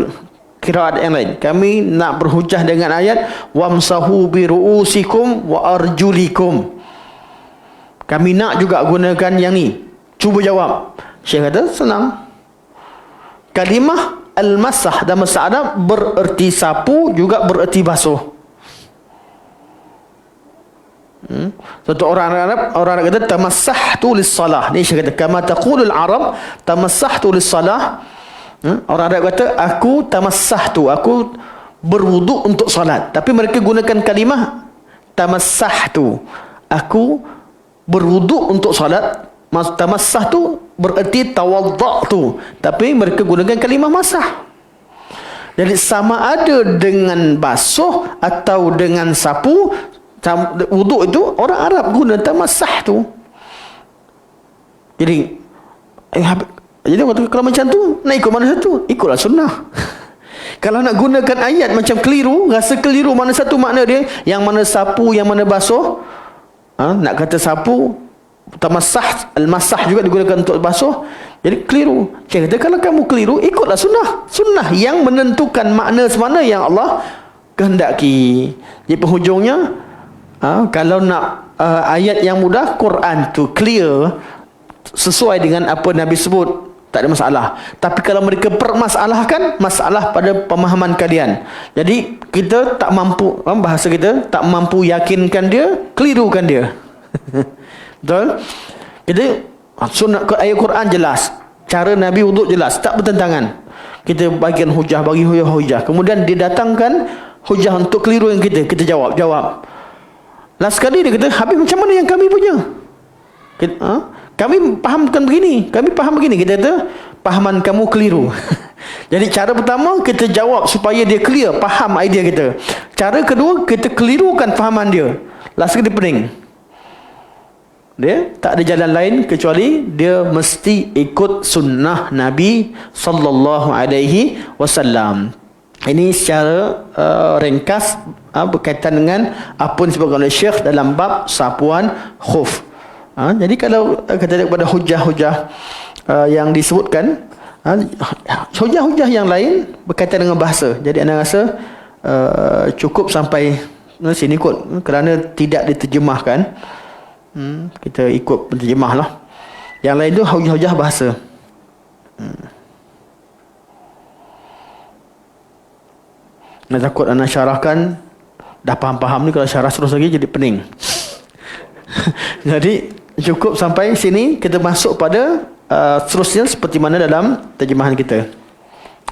qiraat yang lain, kami nak berhujah dengan ayat wamsahu bi ru'usikum wa arjulikum, kami nak juga gunakan yang ni. Cuba jawab. Syekh kata senang. Kalimah al-masah dalam bahasa Arab bererti sapu juga bererti basuh. Satu orang Arab kata tamassahtu lis-salah. Ni Syekh kata kama taqulul Arab tamassahtu lis-salah. Orang Arab kata aku tamassahtu, aku berwuduk untuk salat, tapi mereka gunakan kalimah tamassahtu, aku berwuduk untuk salat. Tamassahtu bererti tawaddatu, tapi mereka gunakan kalimah masah. Jadi sama ada dengan basuh atau dengan sapu, wuduk itu orang Arab guna tamassahtu. Jadi kalau macam tu, nak ikut mana satu? Ikutlah sunnah. Kalau nak gunakan ayat macam keliru, rasa keliru mana satu makna dia, yang mana sapu, yang mana basuh. Nak kata sapu, tamassah, al-masah juga digunakan untuk basuh. Jadi keliru. Saya kata kalau kamu keliru, ikutlah sunnah. Sunnah yang menentukan makna semana yang Allah kehendaki. Jadi penghujungnya, kalau nak ayat yang mudah, Quran tu clear, sesuai dengan apa Nabi sebut, tak ada masalah. Tapi kalau mereka permasalahkan, masalah pada pemahaman kalian. Jadi kita tak mampu, bahasa kita tak mampu yakinkan dia, kelirukan dia. Betul? Jadi sunnah ayat Quran jelas, cara Nabi wuduk jelas, tak bertentangan. Kita bagikan hujah, bagi hujah. Kemudian didatangkan hujah untuk keliru yang kita jawab. Last sekali dia kata, habis macam mana yang kami punya? Kami fahamkan begini, kami faham begini. Kita kata pahaman kamu keliru. Jadi cara pertama kita jawab supaya dia clear, faham idea kita. Cara kedua kita kelirukan fahaman dia. Last sekali pening. Dia tak ada jalan lain kecuali dia mesti ikut sunnah Nabi sallallahu alaihi wasallam. Ini secara ringkas berkaitan dengan apa yang disebutkan oleh Syekh dalam bab sapuan khuf. Jadi kalau kita lihat pada hujah-hujah yang disebutkan, hujah-hujah yang lain berkaitan dengan bahasa. Jadi anda rasa cukup sampai sini kot, kerana tidak diterjemahkan. Kita ikut penterjemah lah. Yang lain tu hujah-hujah bahasa. Nak takut anak syarahkan, dah faham-faham ni, kalau syarah terus lagi jadi pening. Jadi cukup sampai sini, kita masuk pada seterusnya seperti mana dalam terjemahan kita.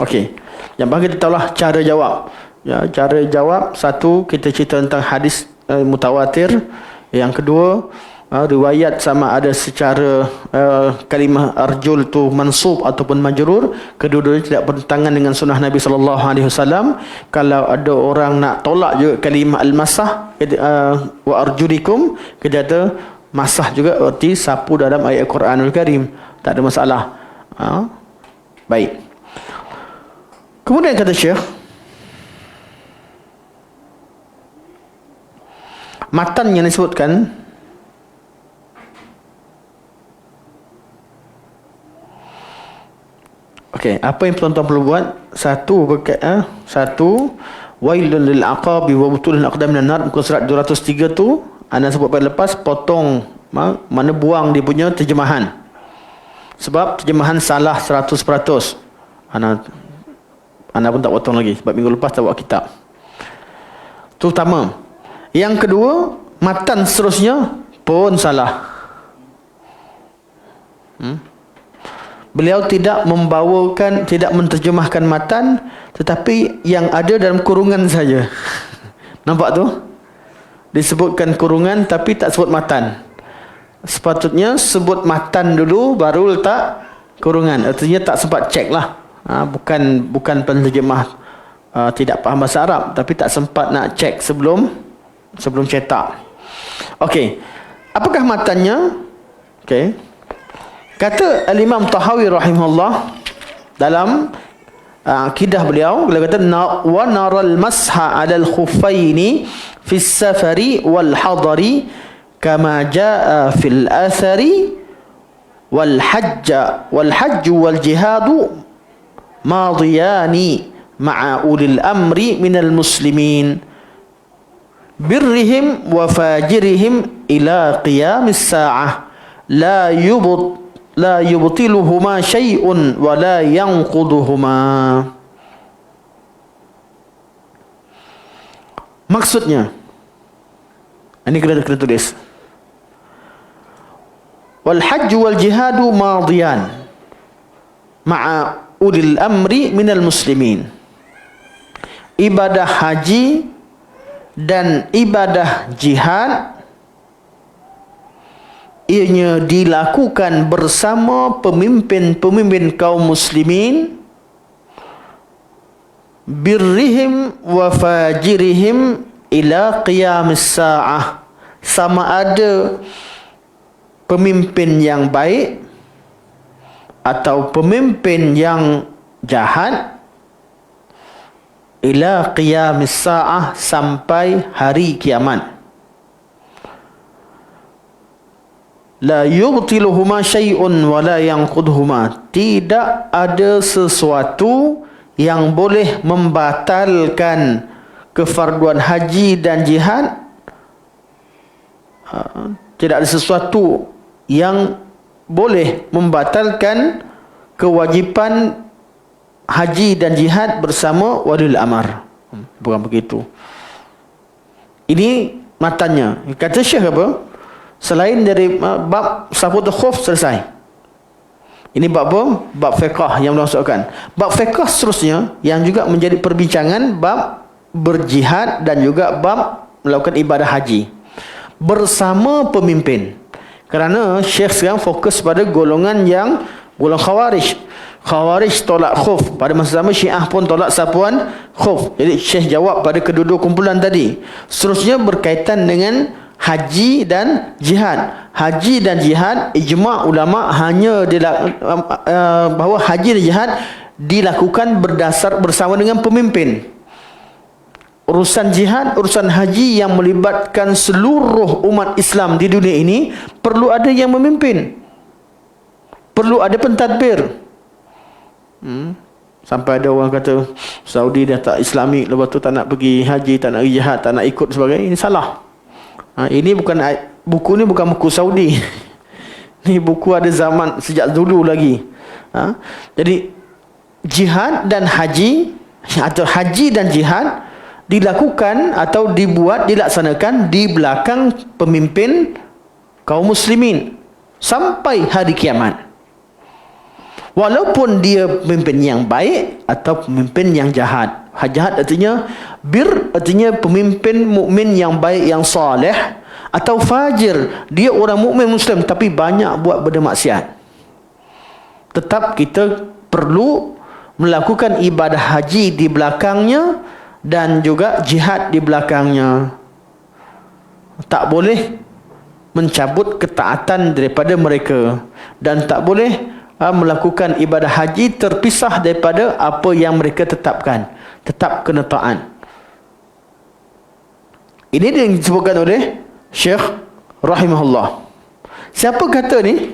Okey. Yang bagi kita tahulah cara jawab. Ya, cara jawab, satu, kita cerita tentang hadis mutawatir. Yang kedua, riwayat sama ada secara kalimah arjul tu mansub ataupun majrur. Kedua-duanya tidak bertentangan dengan sunnah Nabi SAW. Kalau ada orang nak tolak juga kalimah al-masah wa arjulikum, kita kata masah juga erti sapu dalam ayat Quranul Karim. Tak ada masalah. Baik. Kemudian kata Syekh, matan yang disebutkan okey, apa yang tuan-tuan perlu buat? Satu, wailun lil aqabi wa butulul aqdam minan nar, muka surat 203 tu anda sebut pada lepas, potong mana buang dia punya terjemahan. Sebab terjemahan salah 100%. Anda pun tak potong lagi sebab minggu lepas tak buat kitab. Itu pertama. Yang kedua, matan seterusnya pun salah. Beliau tidak membawakan, tidak menterjemahkan matan, tetapi yang ada dalam kurungan saja. Nampak tu? Disebutkan kurungan tapi tak sebut matan. Sepatutnya sebut matan dulu baru letak kurungan. Artinya tak sempat cek lah. Bukan penterjemah tidak faham bahasa Arab, tapi tak sempat nak cek sebelum cetak. Okey. Apakah matannya? Okey. Kata Al-Imam Tahawi rahimahullah dalam akidah beliau, beliau kata wa naral masha 'alal khuffaini fis safari wal hadari kama jaa fil athari wal hajj wal jihadu madiyani ma'a ulil amri minal muslimin birrihim wa fajirihim ila qiyamis sa'ah la yubtiluhuma syai'un wa la yanquduhuma. Maksudnya, ini kena tulis, wal hajj wal jihadu madiyan ma'a ulil amri minal muslimin. Ibadah haji dan ibadah jihad ianya dilakukan bersama pemimpin-pemimpin kaum muslimin, birrihim wa fajirihim ila qiyamis sa'ah. Sama ada pemimpin yang baik atau pemimpin yang jahat, ila qiyamis sa'ah, sampai hari kiamat. La yubtiluhuma syai'un wa la yanqudhuma. Tidak ada sesuatu yang boleh membatalkan kefarduan haji dan jihad. Tidak ada sesuatu yang boleh membatalkan kewajipan haji dan jihad bersama waliul amr. Bukan begitu. Ini matanya. Kata Syekh apa? Selain dari bab saputul khuf selesai. Ini bab apa? Bab fiqh yang dimasukkan. Bab fiqh seterusnya yang juga menjadi perbincangan, bab berjihad dan juga bab melakukan ibadah haji bersama pemimpin. Kerana Syekh sekarang fokus pada golongan Khawarij. Khawarij tolak khuf. Pada masa sama Syiah pun tolak sapuan khuf. Jadi Syekh jawab pada kedua-dua kumpulan tadi. Seterusnya berkaitan dengan haji dan jihad. Haji dan jihad, ijma' ulama hanya bahawa haji dan jihad dilakukan bersama dengan pemimpin. Urusan jihad, urusan haji yang melibatkan seluruh umat Islam di dunia ini, perlu ada yang memimpin. Perlu ada pentadbir. Sampai ada orang kata Saudi dah tak Islamik, lepas tu tak nak pergi haji, tak nak pergi jihad, tak nak ikut sebagainya. Ini salah. Ini bukan, buku ni bukan buku Saudi. Ni buku ada zaman sejak dulu lagi. Jadi jihad dan haji, atau haji dan jihad dilakukan atau dilaksanakan di belakang pemimpin kaum muslimin sampai hari kiamat. Walaupun dia pemimpin yang baik atau pemimpin yang jahat. Jahat artinya artinya pemimpin mukmin yang baik, yang soleh, atau fajir, dia orang mukmin muslim tapi banyak buat benda maksiat. Tetap kita perlu melakukan ibadah haji di belakangnya dan juga jihad di belakangnya. Tak boleh mencabut ketaatan daripada mereka, dan tak boleh melakukan ibadah haji terpisah daripada apa yang mereka tetapkan. Tetap kena taat. Ini yang disebutkan oleh Syekh rahimahullah. Siapa kata ni?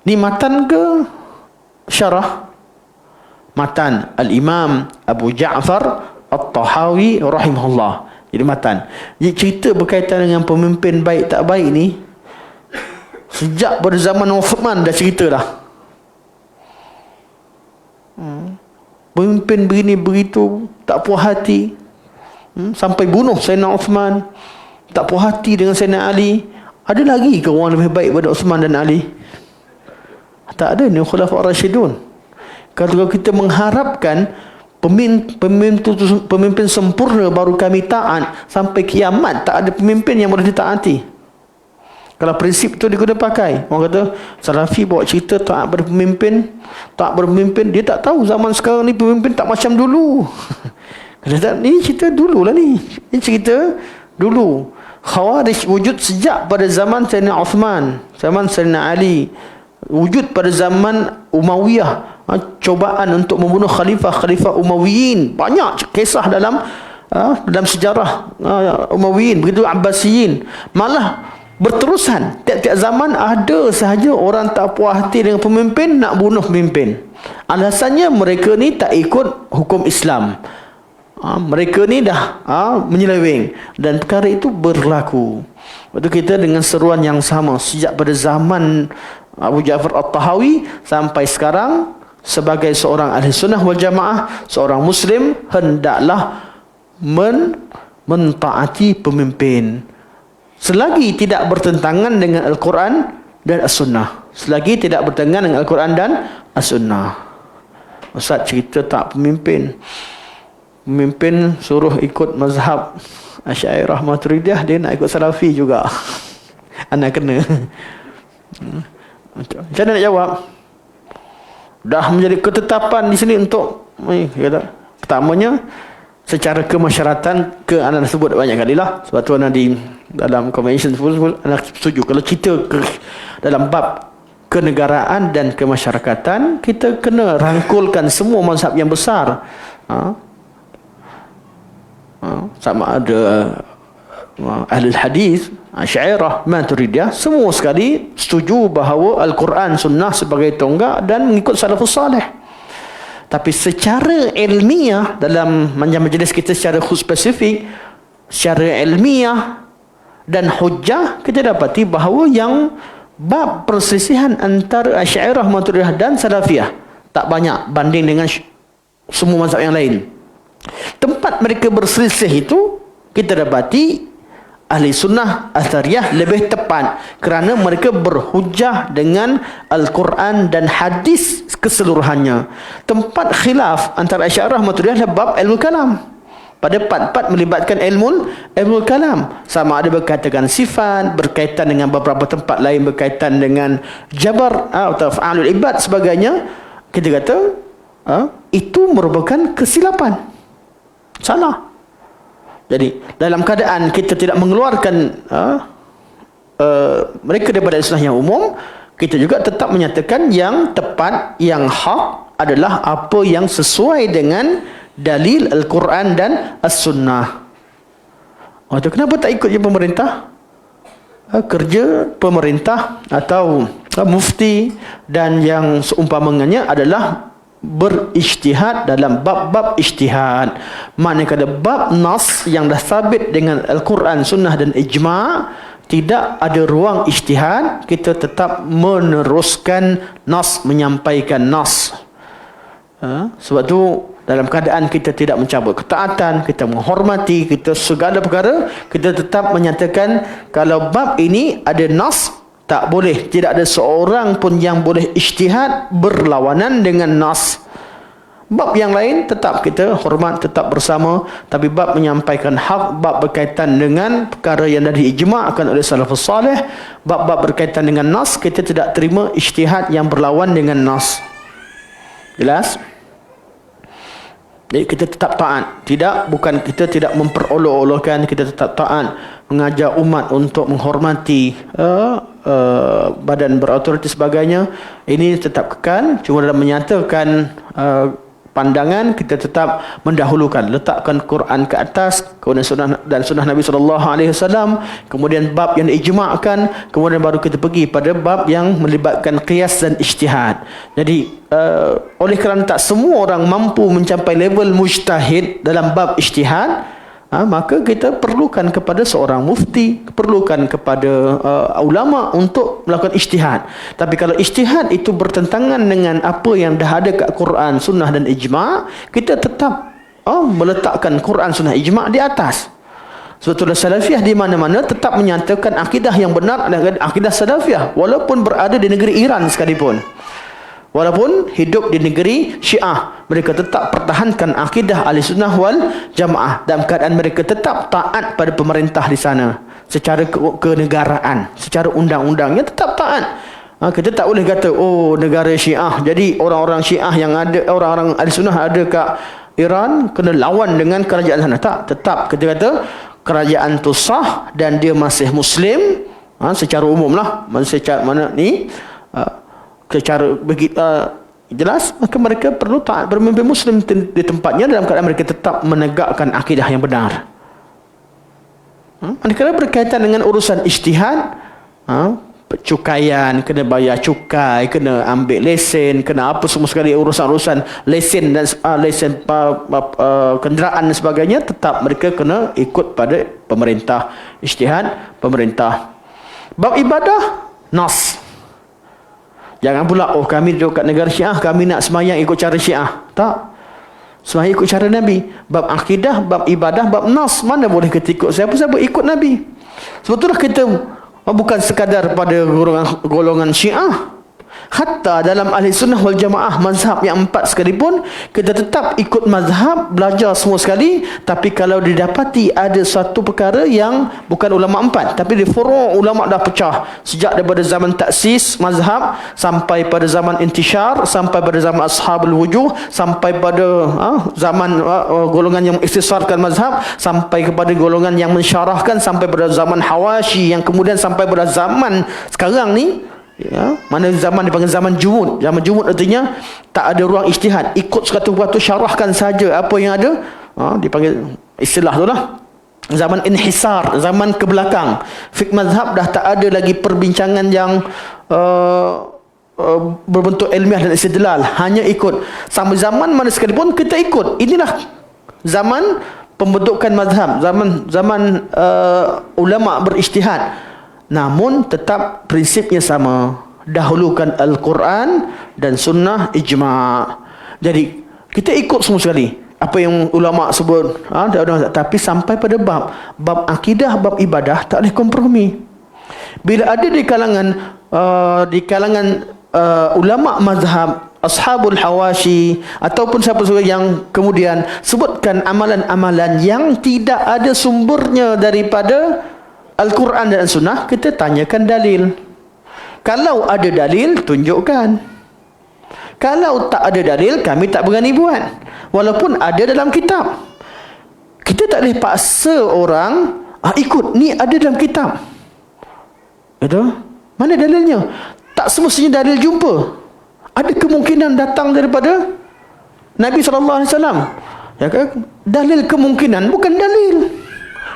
Ni matan ke syarah? Matan Al-Imam Abu Ja'far At-Tahawi rahimahullah. Jadi matan. Jadi cerita berkaitan dengan pemimpin baik tak baik ni, sejak pada zaman Uthman dah cerita dah. Pemimpin begini begitu, tak puas hati, sampai bunuh Sayyidina Uthman. Tak puas hati dengan Sayyidina Ali. Ada lagi ke orang lebih baik pada Uthman dan Ali? Tak ada. Ni Khulafa' Ar-Rasyidun. Kalau kita mengharapkan pemimpin sempurna baru kami taat, sampai kiamat tak ada pemimpin yang boleh ditaati. Kalau prinsip tu digunakan pakai, orang kata Salafi bawa cerita taat pada pemimpin, taat pada pemimpin, dia tak tahu zaman sekarang ni pemimpin tak macam dulu. Ni cerita dulu lah ni. Ini cerita dulu. Khawarij wujud sejak pada zaman Sayyidina Uthman, zaman Sayyidina Ali, wujud pada zaman Umayyah. Cobaan untuk membunuh khalifah Umayyin. Banyak kisah dalam sejarah Umayyin, begitu Abbasiyin. Malah berterusan, tiap-tiap zaman ada sahaja orang tak puas hati dengan pemimpin, nak bunuh pemimpin. Alasannya mereka ni tak ikut hukum Islam. Mereka ni dah menyeleweng, dan perkara itu berlaku. Waktu kita dengan seruan yang sama sejak pada zaman Abu Ja'far At-Tahawi sampai sekarang, sebagai seorang ahli sunnah wal jamaah, seorang muslim hendaklah mentaati pemimpin selagi tidak bertentangan dengan Al-Quran dan As-Sunnah. Selagi tidak bertentangan dengan Al-Quran dan As-Sunnah. Ustaz cerita tak pemimpin suruh ikut mazhab Asy'ariyah Maturidiyah, dia nak ikut Salafi juga. Anak kena. Macam mana nak jawab? Dah menjadi ketetapan di sini untuk pertamanya secara kemasyarakatan, anda sebut banyak kali lah, sebab tu anda di dalam convention anda setuju kalau cerita dalam bab kenegaraan dan kemasyarakatan, kita kena rangkulkan semua mazhab yang besar. Sama ada ahli hadis, Asy'ariyah, Maturidiyah, semua sekali setuju bahawa Al-Quran, Sunnah sebagai tonggak dan mengikut salafus salih. Tapi secara ilmiah, dalam majlis kita secara spesifik, secara ilmiah dan hujjah, kita dapati bahawa yang bab perselisihan antara Asy'ariyah, Maturidiyah dan Salafiyah tak banyak banding dengan semua mazhab yang lain. Tempat mereka berselisih itu, kita dapati ahli sunnah Athariyah lebih tepat, kerana mereka berhujjah dengan Al-Quran dan hadis keseluruhannya. Tempat khilaf antara Asy'ariyah Maturidiyah adalah bab ilmu kalam. Pada part-part melibatkan ilmu kalam, sama ada berkaitan sifat, berkaitan dengan beberapa tempat lain berkaitan dengan jabar atau af'alul ibad sebagainya, kita kata itu merupakan kesilapan, salah. Jadi dalam keadaan kita tidak mengeluarkan mereka daripada Islam yang umum, kita juga tetap menyatakan yang tepat, yang hak, adalah apa yang sesuai dengan dalil Al-Quran dan As-Sunnah. Kenapa tak ikut je pemerintah? Kerja pemerintah atau mufti dan yang seumpamanya adalah berijtihad dalam bab-bab ijtihad. Manakala bab nas yang dah sabit dengan Al-Quran, Sunnah dan Ijma', tidak ada ruang ijtihad. Kita tetap meneruskan nas, menyampaikan nas. Sebab tu dalam keadaan kita tidak mencabut ketaatan, kita menghormati, kita segala perkara, kita tetap menyatakan kalau bab ini ada nas, tak boleh, tidak ada seorang pun yang boleh ijtihad berlawanan dengan nas. Bab yang lain tetap kita hormat, tetap bersama. Tapi bab menyampaikan hak, bab berkaitan dengan perkara yang dah diijma'kan oleh salafus salih, bab-bab berkaitan dengan nas, kita tidak terima ijtihad yang berlawan dengan nas. Jelas? Jadi kita tetap taat. Bukan kita tidak memperolok-olokkan, kita tetap taat, mengajar umat untuk menghormati badan berautoriti sebagainya. Ini tetap kekal. Cuma dalam menyatakan pandangan, kita tetap mendahulukan, letakkan Quran ke atas, kemudian sunnah Nabi SAW, kemudian bab yang diijma'kan, kemudian baru kita pergi pada bab yang melibatkan qiyas dan ijtihad. Jadi oleh kerana tak semua orang mampu mencapai level mujtahid dalam bab ijtihad, maka kita perlukan kepada seorang mufti, perlukan kepada ulama untuk melakukan ijtihad. Tapi kalau ijtihad itu bertentangan dengan apa yang dah ada kat Quran, Sunnah dan Ijma', kita tetap meletakkan Quran, Sunnah, Ijma' di atas. Sebetulnya Salafiyah di mana-mana tetap menyatakan akidah yang benar adalah akidah Salafiyah, walaupun berada di negeri Iran sekalipun. Walaupun hidup di negeri Syiah, mereka tetap pertahankan akidah Ahli Sunnah wal Jamaah dalam keadaan mereka tetap taat pada pemerintah di sana secara kenegaraan, secara undang-undangnya tetap taat. Kita tak boleh kata negara Syiah, jadi orang-orang Syiah yang ada, orang-orang Ahli Sunnah ada kat Iran kena lawan dengan kerajaan sana. Tak, tetap kita kata kerajaan tu sah dan dia masih Muslim, secara umum lah, secara mana ni, secara begitu jelas, maka mereka perlu taat bermimpi Muslim di tempatnya dalam keadaan mereka tetap menegakkan akidah yang benar. Manakala berkaitan dengan urusan ijtihad, cukaian, kena bayar cukai, kena ambil lesen, kena apa semua sekali urusan-urusan lesen dan lesen kenderaan dan sebagainya, tetap mereka kena ikut pada pemerintah, ijtihad pemerintah. Bab ibadah, nas. Jangan pula, kami duduk kat negara Syiah, kami nak semayang ikut cara Syiah. Tak. Semayang ikut cara Nabi. Bab akidah, bab ibadah, bab nas, mana boleh kita ikut siapa-siapa, ikut Nabi. Sebetulnya kita bukan sekadar pada golongan Syiah. Hatta dalam Ahli Sunnah wal Jamaah, mazhab yang 4 sekalipun, kita tetap ikut mazhab, belajar semua sekali. Tapi kalau didapati ada satu perkara yang bukan ulama 4, tapi di furu' ulama dah pecah sejak daripada zaman taksis mazhab sampai pada zaman intishar, sampai pada zaman ashabul wujuh, sampai pada zaman golongan yang mengikhtisarkan mazhab, sampai kepada golongan yang mensyarahkan, sampai pada zaman Hawashi, yang kemudian sampai pada zaman sekarang ni. Mana zaman dipanggil zaman jumud. Zaman jumud artinya tak ada ruang ijtihad, ikut sekatu-katu, syarahkan saja apa yang ada. Dipanggil istilah tu lah zaman inhisar, zaman ke belakang. Fiqh mazhab dah tak ada lagi perbincangan yang berbentuk ilmiah dan istidlal, hanya ikut. Sama zaman mana sekalipun kita ikut. Inilah zaman pembentukan mazhab, zaman ulama berijtihad. Namun tetap prinsipnya sama, dahulukan Al-Quran dan Sunnah Ijma'. Jadi kita ikut semua sekali apa yang ulama sebut, tapi sampai pada bab akidah, bab ibadah, tak boleh kompromi. Bila ada di kalangan ulama mazhab, ashabul hawashi, ataupun siapa-siapa yang kemudian sebutkan amalan-amalan yang tidak ada sumbernya daripada Al-Quran dan Sunnah, kita tanyakan dalil. Kalau ada dalil, tunjukkan. Kalau tak ada dalil, kami tak berani buat, walaupun ada dalam kitab. Kita tak boleh paksa orang ikut, ni ada dalam kitab. Betul? Mana dalilnya? Tak semestinya dalil jumpa. Ada kemungkinan datang daripada Nabi SAW. Ya kan? Dalil kemungkinan bukan dalil.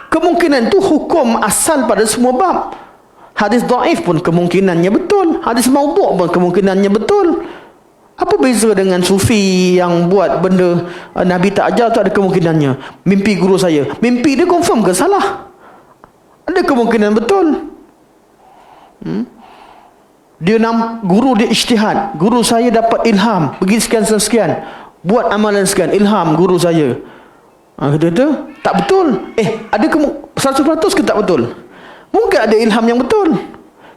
Kemungkinan itu hukum asal pada semua bab. Hadis dhaif pun kemungkinannya betul. Hadis maudhu' pun kemungkinannya betul. Apa beza dengan sufi yang buat benda Nabi tak ajar tu ada kemungkinannya? Mimpi guru saya. Mimpi dia confirm ke salah? Ada kemungkinan betul. Dia guru dia ijtihad. Guru saya dapat ilham. Pergi sekian-sekian. Buat amalan sekian. Ilham guru saya. Kata tu tak betul. Ada 100% ke tak betul? Mungkin ada ilham yang betul.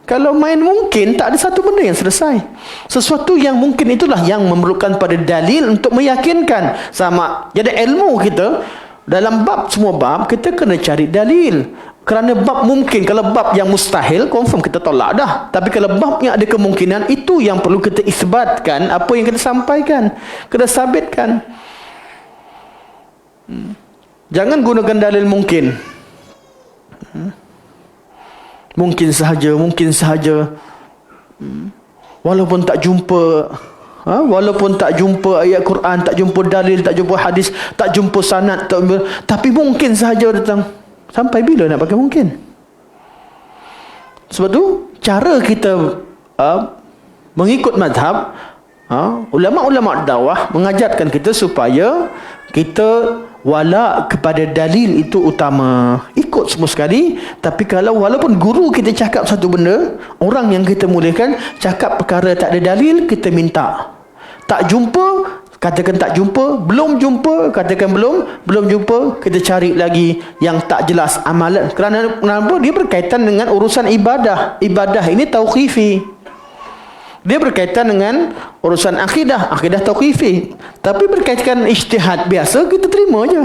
Kalau main mungkin, tak ada satu benda yang selesai. Sesuatu yang mungkin itulah yang memerlukan pada dalil untuk meyakinkan. Sama. Jadi ilmu kita, dalam bab, semua bab, kita kena cari dalil. Kerana bab mungkin, kalau bab yang mustahil, confirm kita tolak dah. Tapi kalau bab yang ada kemungkinan, itu yang perlu kita isbatkan apa yang kita sampaikan. Kita sabitkan. Jangan gunakan dalil mungkin. Mungkin sahaja. Walaupun tak jumpa walaupun tak jumpa ayat Quran, tak jumpa dalil, tak jumpa hadis, tak jumpa sanad, tapi mungkin sahaja datang. Sampai bila nak pakai mungkin? Sebab tu cara kita mengikut mazhab, ulama-ulama dakwah mengajarkan kita supaya kita wala kepada dalil itu utama. Ikut semua sekali. Tapi kalau walaupun guru kita cakap satu benda, orang yang kita muliakan cakap perkara tak ada dalil, kita minta. Tak jumpa, katakan tak jumpa. Belum jumpa, katakan belum jumpa. Kita cari lagi yang tak jelas amalan. Kerana dia berkaitan dengan urusan ibadah. Ibadah ini tauqifi. Dia berkaitan dengan urusan akidah tauqifi. Tapi berkaitan ijtihad biasa, kita terima je.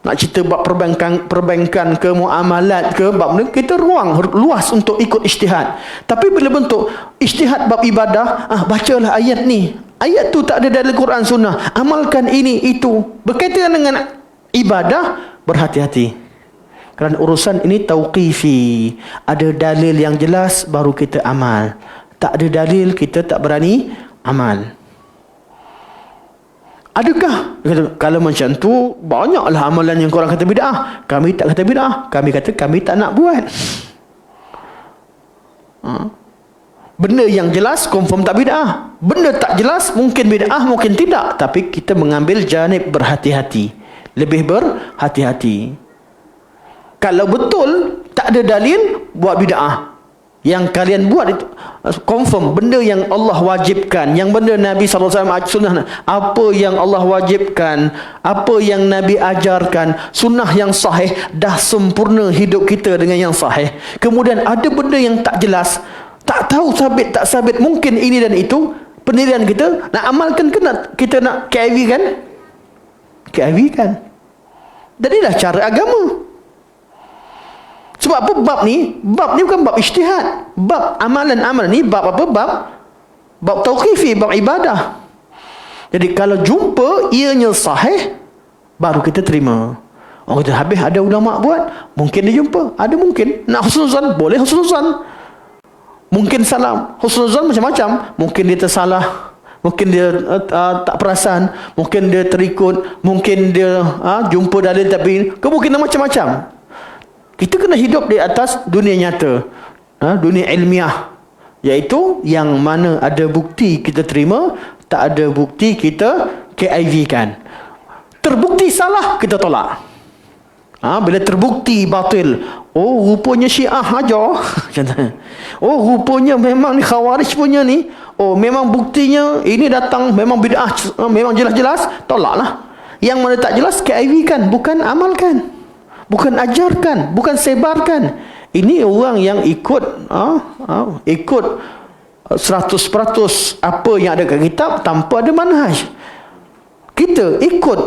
Nak cerita bab perbankan ke muamalat ke bab ni, kita luas untuk ikut ijtihad. Tapi bila bentuk ijtihad bab ibadah, bacalah ayat ni. Ayat tu tak ada dalam Quran sunnah. Amalkan ini itu. Berkaitan dengan ibadah, berhati-hati. Kerana urusan ini tauqifi. Ada dalil yang jelas baru kita amal. Tak ada dalil, kita tak berani amal. Adakah? Kalau macam tu, banyaklah amalan yang korang kata bid'ah. Kami tak kata bid'ah. Kami kata kami tak nak buat. Benda yang jelas, confirm tak bid'ah. Benda tak jelas, mungkin bid'ah, mungkin tidak. Tapi kita mengambil janib berhati-hati. Lebih berhati-hati. Kalau betul, tak ada dalil, buat bid'ah. Yang kalian buat itu confirm benda yang Allah wajibkan, yang benda Nabi SAW sunnah, apa yang Allah wajibkan, apa yang Nabi ajarkan, sunnah yang sahih, dah sempurna hidup kita dengan yang sahih. Kemudian ada benda yang tak jelas, tak tahu sabit tak sabit, mungkin ini dan itu, pendirian kita nak amalkan ke kita nak KIV kan? KIV kan? Jadilah cara agama. Sebab apa bab ni? Bab ni bukan bab ijtihad. Bab amalan-amalan ni bab apa? Bab tauqifi, bab ibadah. Jadi kalau jumpa ianya sahih, baru kita terima. Orang kata habis ada ulama buat, mungkin dia jumpa. Ada mungkin. Nak husnuzan, boleh husnuzan. Mungkin salah. Husnuzan macam-macam. Mungkin dia tersalah. Mungkin dia tak perasan. Mungkin dia terikut. Mungkin dia jumpa dalil tapi kemungkinan macam-macam. Kita kena hidup di atas dunia nyata, dunia ilmiah, iaitu yang mana ada bukti kita terima, tak ada bukti kita KIV kan. Terbukti salah, kita tolak. Bila terbukti batil, oh rupanya Syiah aja. Oh rupanya memang ni Khawarij punya ni. Oh memang buktinya ini datang memang bid'ah, memang jelas-jelas, tolaklah. Yang mana tak jelas KIV kan, bukan amalkan. Bukan ajarkan, bukan sebarkan. Ini orang yang ikut 100% apa yang ada kat kitab tanpa ada manhaj. Kita ikut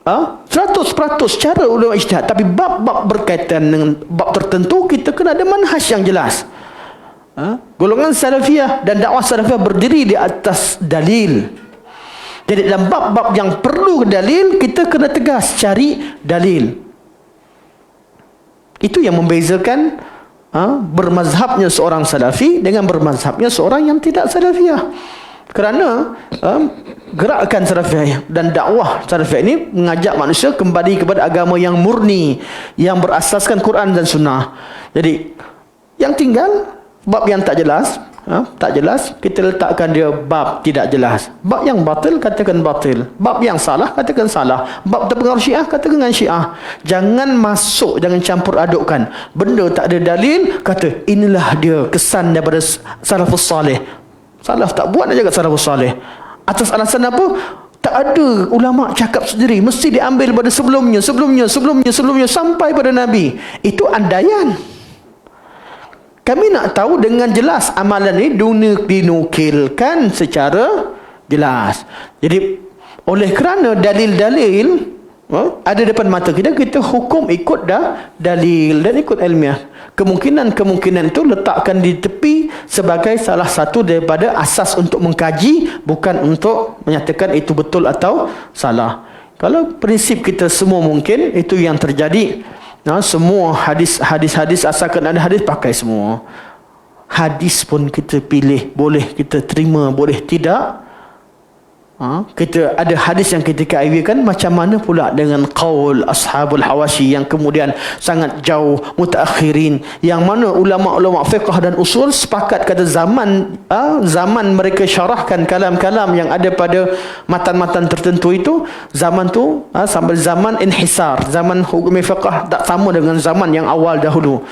100% cara ulama ijtihad, tapi bab-bab berkaitan dengan bab tertentu kita kena ada manhaj yang jelas. Golongan salafiyah dan dakwah salafiyah berdiri di atas dalil. Jadi dalam bab-bab yang perlu dalil, kita kena tegas cari dalil. Itu yang membezakan bermazhabnya seorang salafi dengan bermazhabnya seorang yang tidak salafiyah. Kerana gerakan Salafiyah dan dakwah Salafiyah ini mengajak manusia kembali kepada agama yang murni, yang berasaskan Quran dan Sunnah. Jadi yang tinggal bab yang tak jelas, tak jelas, kita letakkan dia bab tidak jelas. Bab yang batil, katakan batil. Bab yang salah, katakan salah. Bab terpengaruh Syiah, katakan dengan Syiah. Jangan masuk, jangan campur adukkan. Benda tak ada dalil, kata inilah dia kesan daripada salafus salih. Salaf tak buat aja kat salafus salih. Atas alasan apa? Tak ada ulama cakap sendiri, mesti diambil pada sebelumnya sampai pada Nabi. Itu andaian. Kami nak tahu dengan jelas amalan ini dinukilkan secara jelas. Jadi oleh kerana dalil-dalil ada depan mata kita, kita hukum ikut dah dalil dan ikut ilmiah. Kemungkinan itu letakkan di tepi sebagai salah satu daripada asas untuk mengkaji, bukan untuk menyatakan itu betul atau salah. Kalau prinsip kita semua mungkin, itu yang terjadi. Semua hadis asalkan ada hadis, pakai semua. Hadis pun kita pilih, boleh kita terima, boleh tidak. Kita ada hadis yang kita kaiwikan, macam mana pula dengan qaul ashabul hawashi yang kemudian sangat jauh mutaakhirin, yang mana ulama-ulama fiqh dan usul sepakat kata zaman mereka syarahkan kalam-kalam yang ada pada matan-matan tertentu itu, zaman tu sampai zaman inhisar, zaman hukum fiqh tak sama dengan zaman yang awal dahulu.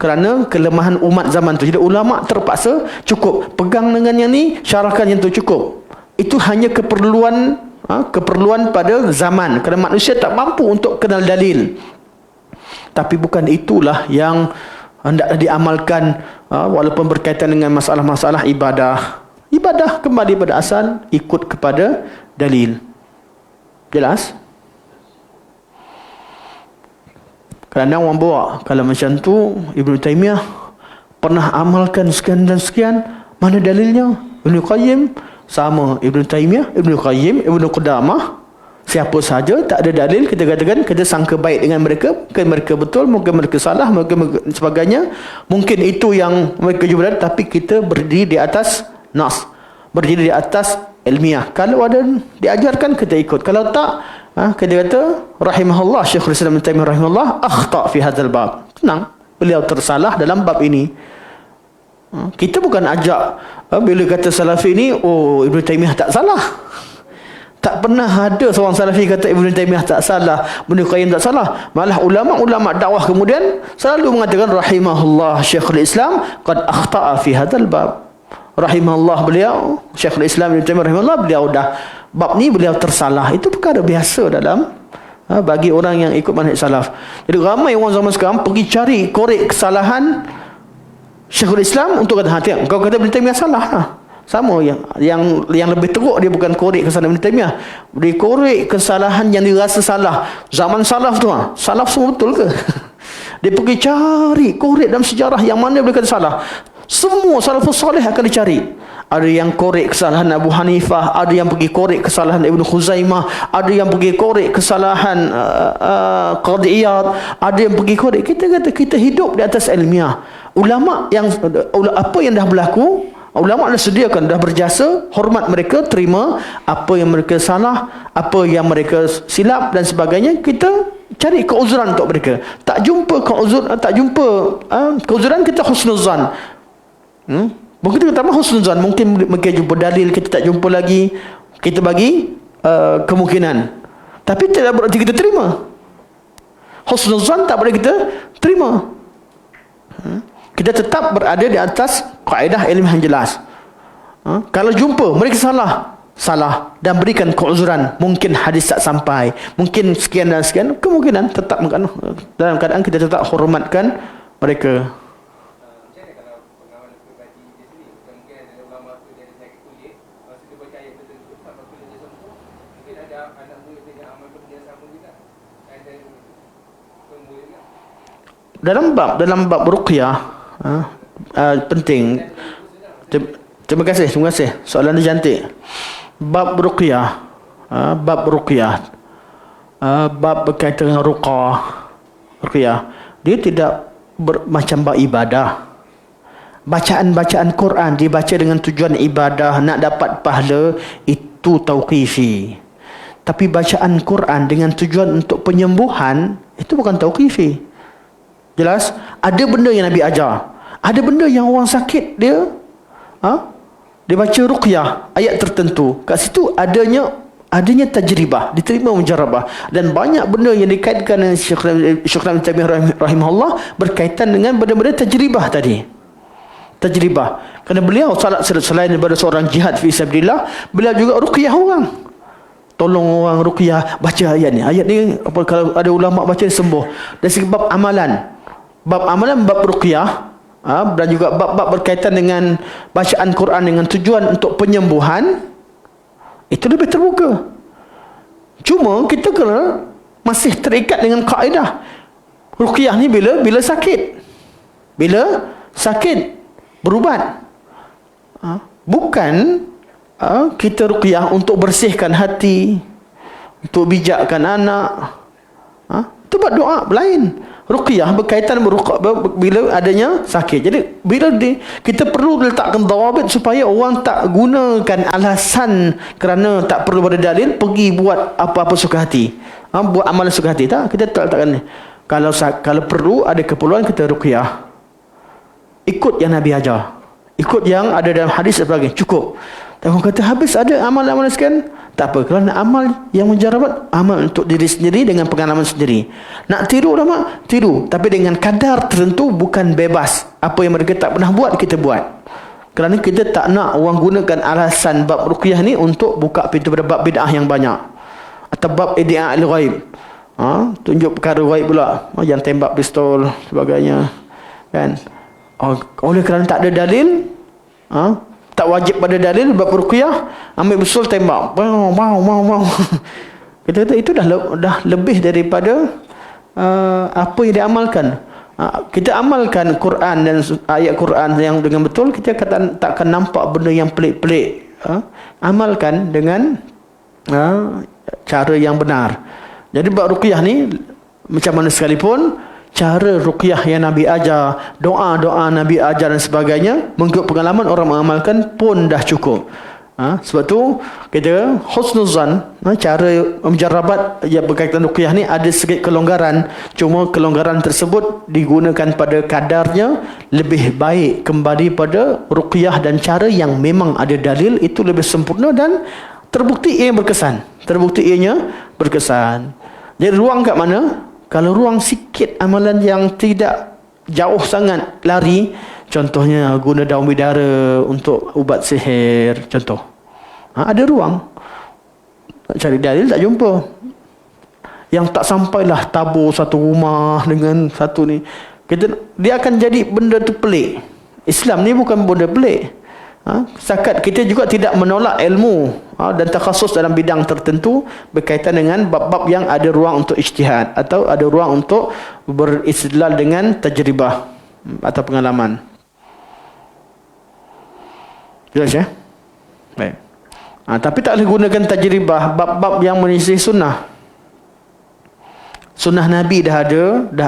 Kerana kelemahan umat zaman tu, jadi ulama terpaksa cukup pegang dengan yang ni, syarahkan yang tu cukup. Itu hanya keperluan pada zaman, kerana manusia tak mampu untuk kenal dalil. Tapi bukan itulah yang hendak diamalkan, walaupun berkaitan dengan masalah-masalah ibadah. Ibadah kembali pada asal, ikut kepada dalil. Jelas? Kerana orang bawa, kalau macam tu Ibnu Taimiyah pernah amalkan sekian dan sekian, mana dalilnya? Ibnu Qayyim sama, Ibnu Taimiyah, Ibnu Qayyim, Ibnu Qudamah, siapa saja tak ada dalil, kita katakan, kita sangka baik dengan mereka, mungkin mereka betul, mungkin mereka salah, mungkin sebagainya, mungkin itu yang mereka juga benar, tapi kita berdiri di atas nas, berdiri di atas ilmiah. Kalau ada diajarkan, kita ikut. Kalau tak, kita kata rahimahullah Syekhul Islam Ibnu Taimiyah rahimahullah akhta fi hadzal bab. Tenang, beliau tersalah dalam bab ini. Kita bukan ajak bila kata Salafi ni, Ibnu Taimiyah tak salah. Tak pernah ada seorang Salafi kata Ibnu Taimiyah tak salah, Ibnu Qayyim tak salah. Malah ulama-ulama dakwah kemudian selalu mengatakan rahimahullah Syekhul Islam qad akhta'a fi hadzal bab. Rahimahullah beliau Syekhul Islam Ibnu Taimiyah rahimahullah, beliau dah bab ni beliau tersalah. Itu perkara biasa dalam bagi orang yang ikut manhaj salaf. Jadi ramai orang zaman sekarang pergi cari korek kesalahan Syekhul Islam untuk kata, tengok, kau kata Ibn Taimiyah salah lah. Sama, yang lebih teruk, dia bukan korek kesalahan Ibn Taimiyah, dia korek kesalahan yang dirasa salah zaman salaf tu. Salaf semua betul ke? Dia pergi cari korek dalam sejarah yang mana boleh kata salah. Semua salafus salih akan dicari. Ada yang korek kesalahan Abu Hanifah, ada yang pergi korek kesalahan Ibnu Khuzaimah, ada yang pergi korek kesalahan Qadhi Iyad, ada yang pergi korek. Kita kata kita hidup di atas ilmiah. Ulama yang apa yang dah berlaku, ulama dah sediakan, dah berjasa, hormat mereka, terima apa yang mereka salah, apa yang mereka silap dan sebagainya. Kita cari keuzuran untuk mereka. Tak jumpa keuzuran, kita husnuzan. Mungkin kita tambah husnuzan, mungkin jumpa dalil, kita tak jumpa lagi, kita bagi kemungkinan. Tapi tidak berarti kita terima. Husnuzan tak boleh kita terima. Kita tetap berada di atas kaedah ilmiah yang jelas. Kalau jumpa mereka salah dan berikan keuzuran, mungkin hadis tak sampai, mungkin sekian dan sekian, kemungkinan tetap dalam keadaan kita tetap hormatkan mereka. Dalam bab ruqyah penting. Terima kasih. Soalan dia cantik. Bab ruqyah, bab berkaitan dengan ruqyah, dia tidak macam bab ibadah. Bacaan-bacaan Quran dibaca dengan tujuan ibadah, nak dapat pahala, itu tauqifi. Tapi bacaan Quran dengan tujuan untuk penyembuhan, itu bukan tauqifi. Jelas? Ada benda yang Nabi ajar. Ada benda yang orang sakit dia baca ruqyah ayat tertentu. Kat situ adanya tajribah, diterima mujarabah. Dan banyak benda yang dikaitkan dengan Syekh Ibn Taimiyah rahimahullah berkaitan dengan benda-benda tajribah tadi. Tajribah. Kerana beliau selain daripada seorang jihad fi sabilillah, beliau juga ruqyah orang. Tolong orang ruqyah, baca ayat ni. Ayat ni apa, kalau ada ulama baca sembuh. Dari segi bab amalan, bab ruqyah, dan juga bab-bab berkaitan dengan bacaan Quran dengan tujuan untuk penyembuhan, itu lebih terbuka. Cuma kita kena masih terikat dengan kaedah ruqyah ni bila sakit. Bila sakit berubat. Bukan kita ruqyah untuk bersihkan hati, untuk bijakkan anak. Itu buat doa lain. Ruqyah berkaitan bila adanya sakit. Jadi bila kita perlu letakkan dawabit supaya orang tak gunakan alasan kerana tak perlu pada dalil pergi buat apa-apa suka hati, buat amalan suka hati. Tak, kita tak letakkan ni. Kalau perlu ada keperluan, kita ruqyah, ikut yang Nabi ajar, ikut yang ada dalam hadis dan sebagainya, cukup. Dan orang kata habis ada amal-amal sekian, tak apa. Kalau nak amal yang menjarabat, amal untuk diri sendiri dengan pengalaman sendiri. Nak tiru ulama, tiru, tapi dengan kadar tertentu, bukan bebas. Apa yang mereka tak pernah buat, kita buat. Kerana kita tak nak orang gunakan alasan bab ruqyah ni untuk buka pintu pada bab bid'ah yang banyak, atau bab ida'il ghaib, tunjuk perkara ghaib pula, yang tembak pistol sebagainya, kan. Oleh kerana tak ada dalil, tak wajib pada dalil bab ruqyah, ambil pistol tembak, mau. Kita kata itu dah lebih daripada apa yang diamalkan. Kita amalkan Quran dan ayat Quran yang dengan betul, kita tak akan nampak benda yang pelik-pelik. Amalkan dengan cara yang benar. Jadi bab ruqyah ni, macam mana sekalipun, cara ruqyah yang Nabi ajar, doa-doa Nabi ajar dan sebagainya, mengikut pengalaman orang mengamalkan pun dah cukup. Sebab tu kita husnuzan, cara menjarabat yang berkaitan ruqyah ni ada sedikit kelonggaran. Cuma kelonggaran tersebut digunakan pada kadarnya, lebih baik kembali pada ruqyah dan cara yang memang ada dalil, itu lebih sempurna dan terbukti ianya berkesan. Jadi ruang kat mana? Kalau ruang sikit amalan yang tidak jauh sangat lari, contohnya guna daun bidara untuk ubat sihir, contoh, ada ruang. Nak cari dalil tak jumpa. Yang tak sampailah tabur satu rumah dengan satu ni, dia akan jadi benda tu pelik. Islam ni bukan benda pelik. Setakat kita juga tidak menolak ilmu dan takhasus dalam bidang tertentu berkaitan dengan bab-bab yang ada ruang untuk ijtihad atau ada ruang untuk beristidlal dengan tajribah atau pengalaman. Jelas ya? Baik. Tapi tak boleh gunakan tajribah bab-bab yang menyelisih sunnah. Sunnah Nabi dah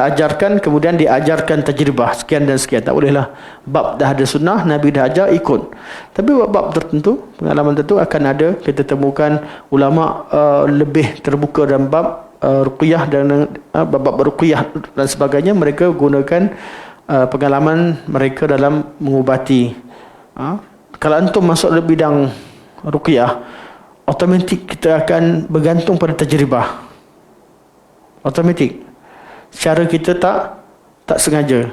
ajarkan, kemudian diajarkan tajribah sekian dan sekian. Tak bolehlah. Bab dah ada sunnah, Nabi dah ajar, ikut. Tapi bab-bab tertentu, pengalaman tertentu akan ada, kita temukan ulama lebih terbuka dalam bab ruqyah dan bab ruqyah dan sebagainya. Mereka gunakan pengalaman mereka dalam mengubati. Kalau antum masuk dalam bidang ruqyah, automatik kita akan bergantung pada tajribah. Automatik. Secara kita tak sengaja.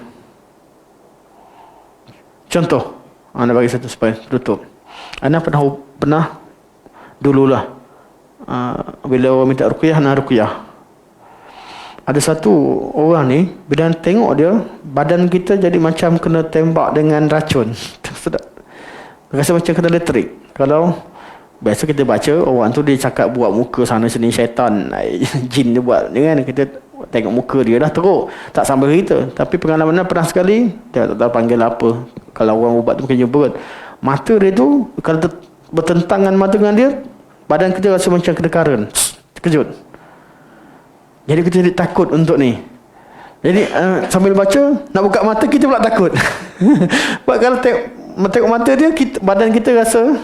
Contoh, nak bagi satu supaya tutup. Ana pernah dululah, bila orang minta ruqyah, nak ruqyah. Ada satu orang ni, bila tengok dia, badan kita jadi macam kena tembak dengan racun. Sedap. Rasa macam kena elektrik. Kalau biasa kita baca orang tu dia cakap buat muka sana sini syaitan, jin dia buat, kan? Kita tengok muka dia dah teruk, tak sampai kita. Tapi pengalaman pernah sekali, dia tak tahu panggil apa. Kalau orang ubat tu mungkin jumpa kan, mata dia tu kalau bertentangan mata dengan dia, badan kita rasa macam kena current. Terkejut. Jadi kita jadi takut untuk ni. Jadi sambil baca, nak buka mata kita pula takut. Sebab kalau tengok mata dia, badan kita rasa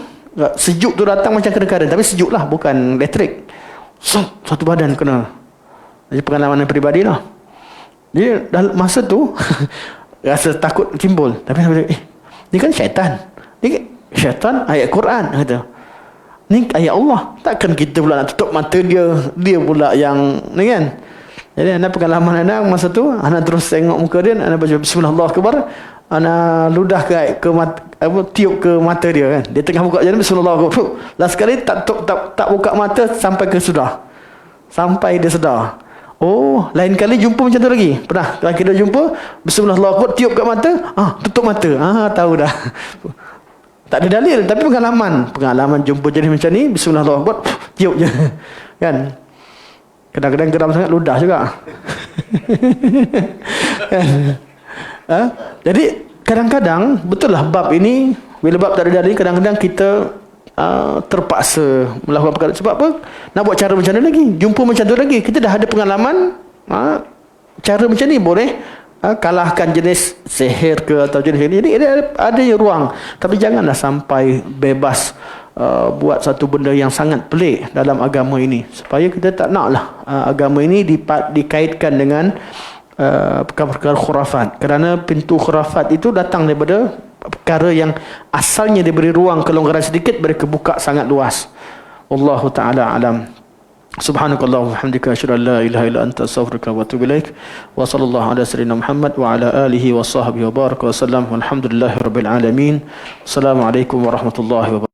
sejuk tu datang macam kena karen. Tapi sejuk lah, bukan elektrik. Satu badan kena. Jadi pengalaman peribadi lah. Jadi dalam masa tu rasa takut timbul. Tapi ni kan syaitan. Ni syaitan ayat Quran kata. Ni ayat Allah. Takkan kita pula nak tutup mata dia. Dia pula yang ni kan. Jadi anak pengalaman anak masa tu, anak terus tengok muka dia, anak baca Bismillahirrahmanirrahim, anak ludah ke mata, tiup ke mata dia kan. Dia tengah buka jalan Bismillahirrahmanirrahim. Last sekali tak buka mata sampai ke sudah. Sampai dia sedar. Oh, lain kali jumpa macam tu lagi. Pernah kalau kita jumpa Bismillahirrahmanirrahim, tiup kat mata, tutup mata. Tahu dah. Tak ada dalil tapi pengalaman jumpa jenis macam ni, Bismillahirrahmanirrahim, tiup je. Kan? Kadang-kadang geram sangat ludah juga. Jadi kadang-kadang betul lah bab ini, bila bab tak ada dalil, kadang-kadang kita terpaksa melakukan perkara. Sebab apa? Nak buat cara macam mana lagi? Jumpa macam tu lagi. Kita dah ada pengalaman, cara macam ni boleh kalahkan jenis sihir ke atau jenis ini. Jadi ada ruang. Tapi janganlah sampai bebas buat satu benda yang sangat pelik dalam agama ini, supaya kita tak naklah agama ini dikaitkan dengan perkara-perkara khurafat, kerana pintu khurafat itu datang daripada perkara yang asalnya diberi ruang kelonggaran sedikit, mereka buka sangat luas. Wallahu taala alam. Subhanakallah wa bihamdika asyhadu an la ilaha illa anta astaghfiruka wa atubu ilaik. Wa sallallahu ala sayyidina Muhammad wa ala alihi wa sahbihi wa baraka wa sallam. Walhamdulillahirabbil alamin. Assalamualaikum warahmatullahi wabarakatuh.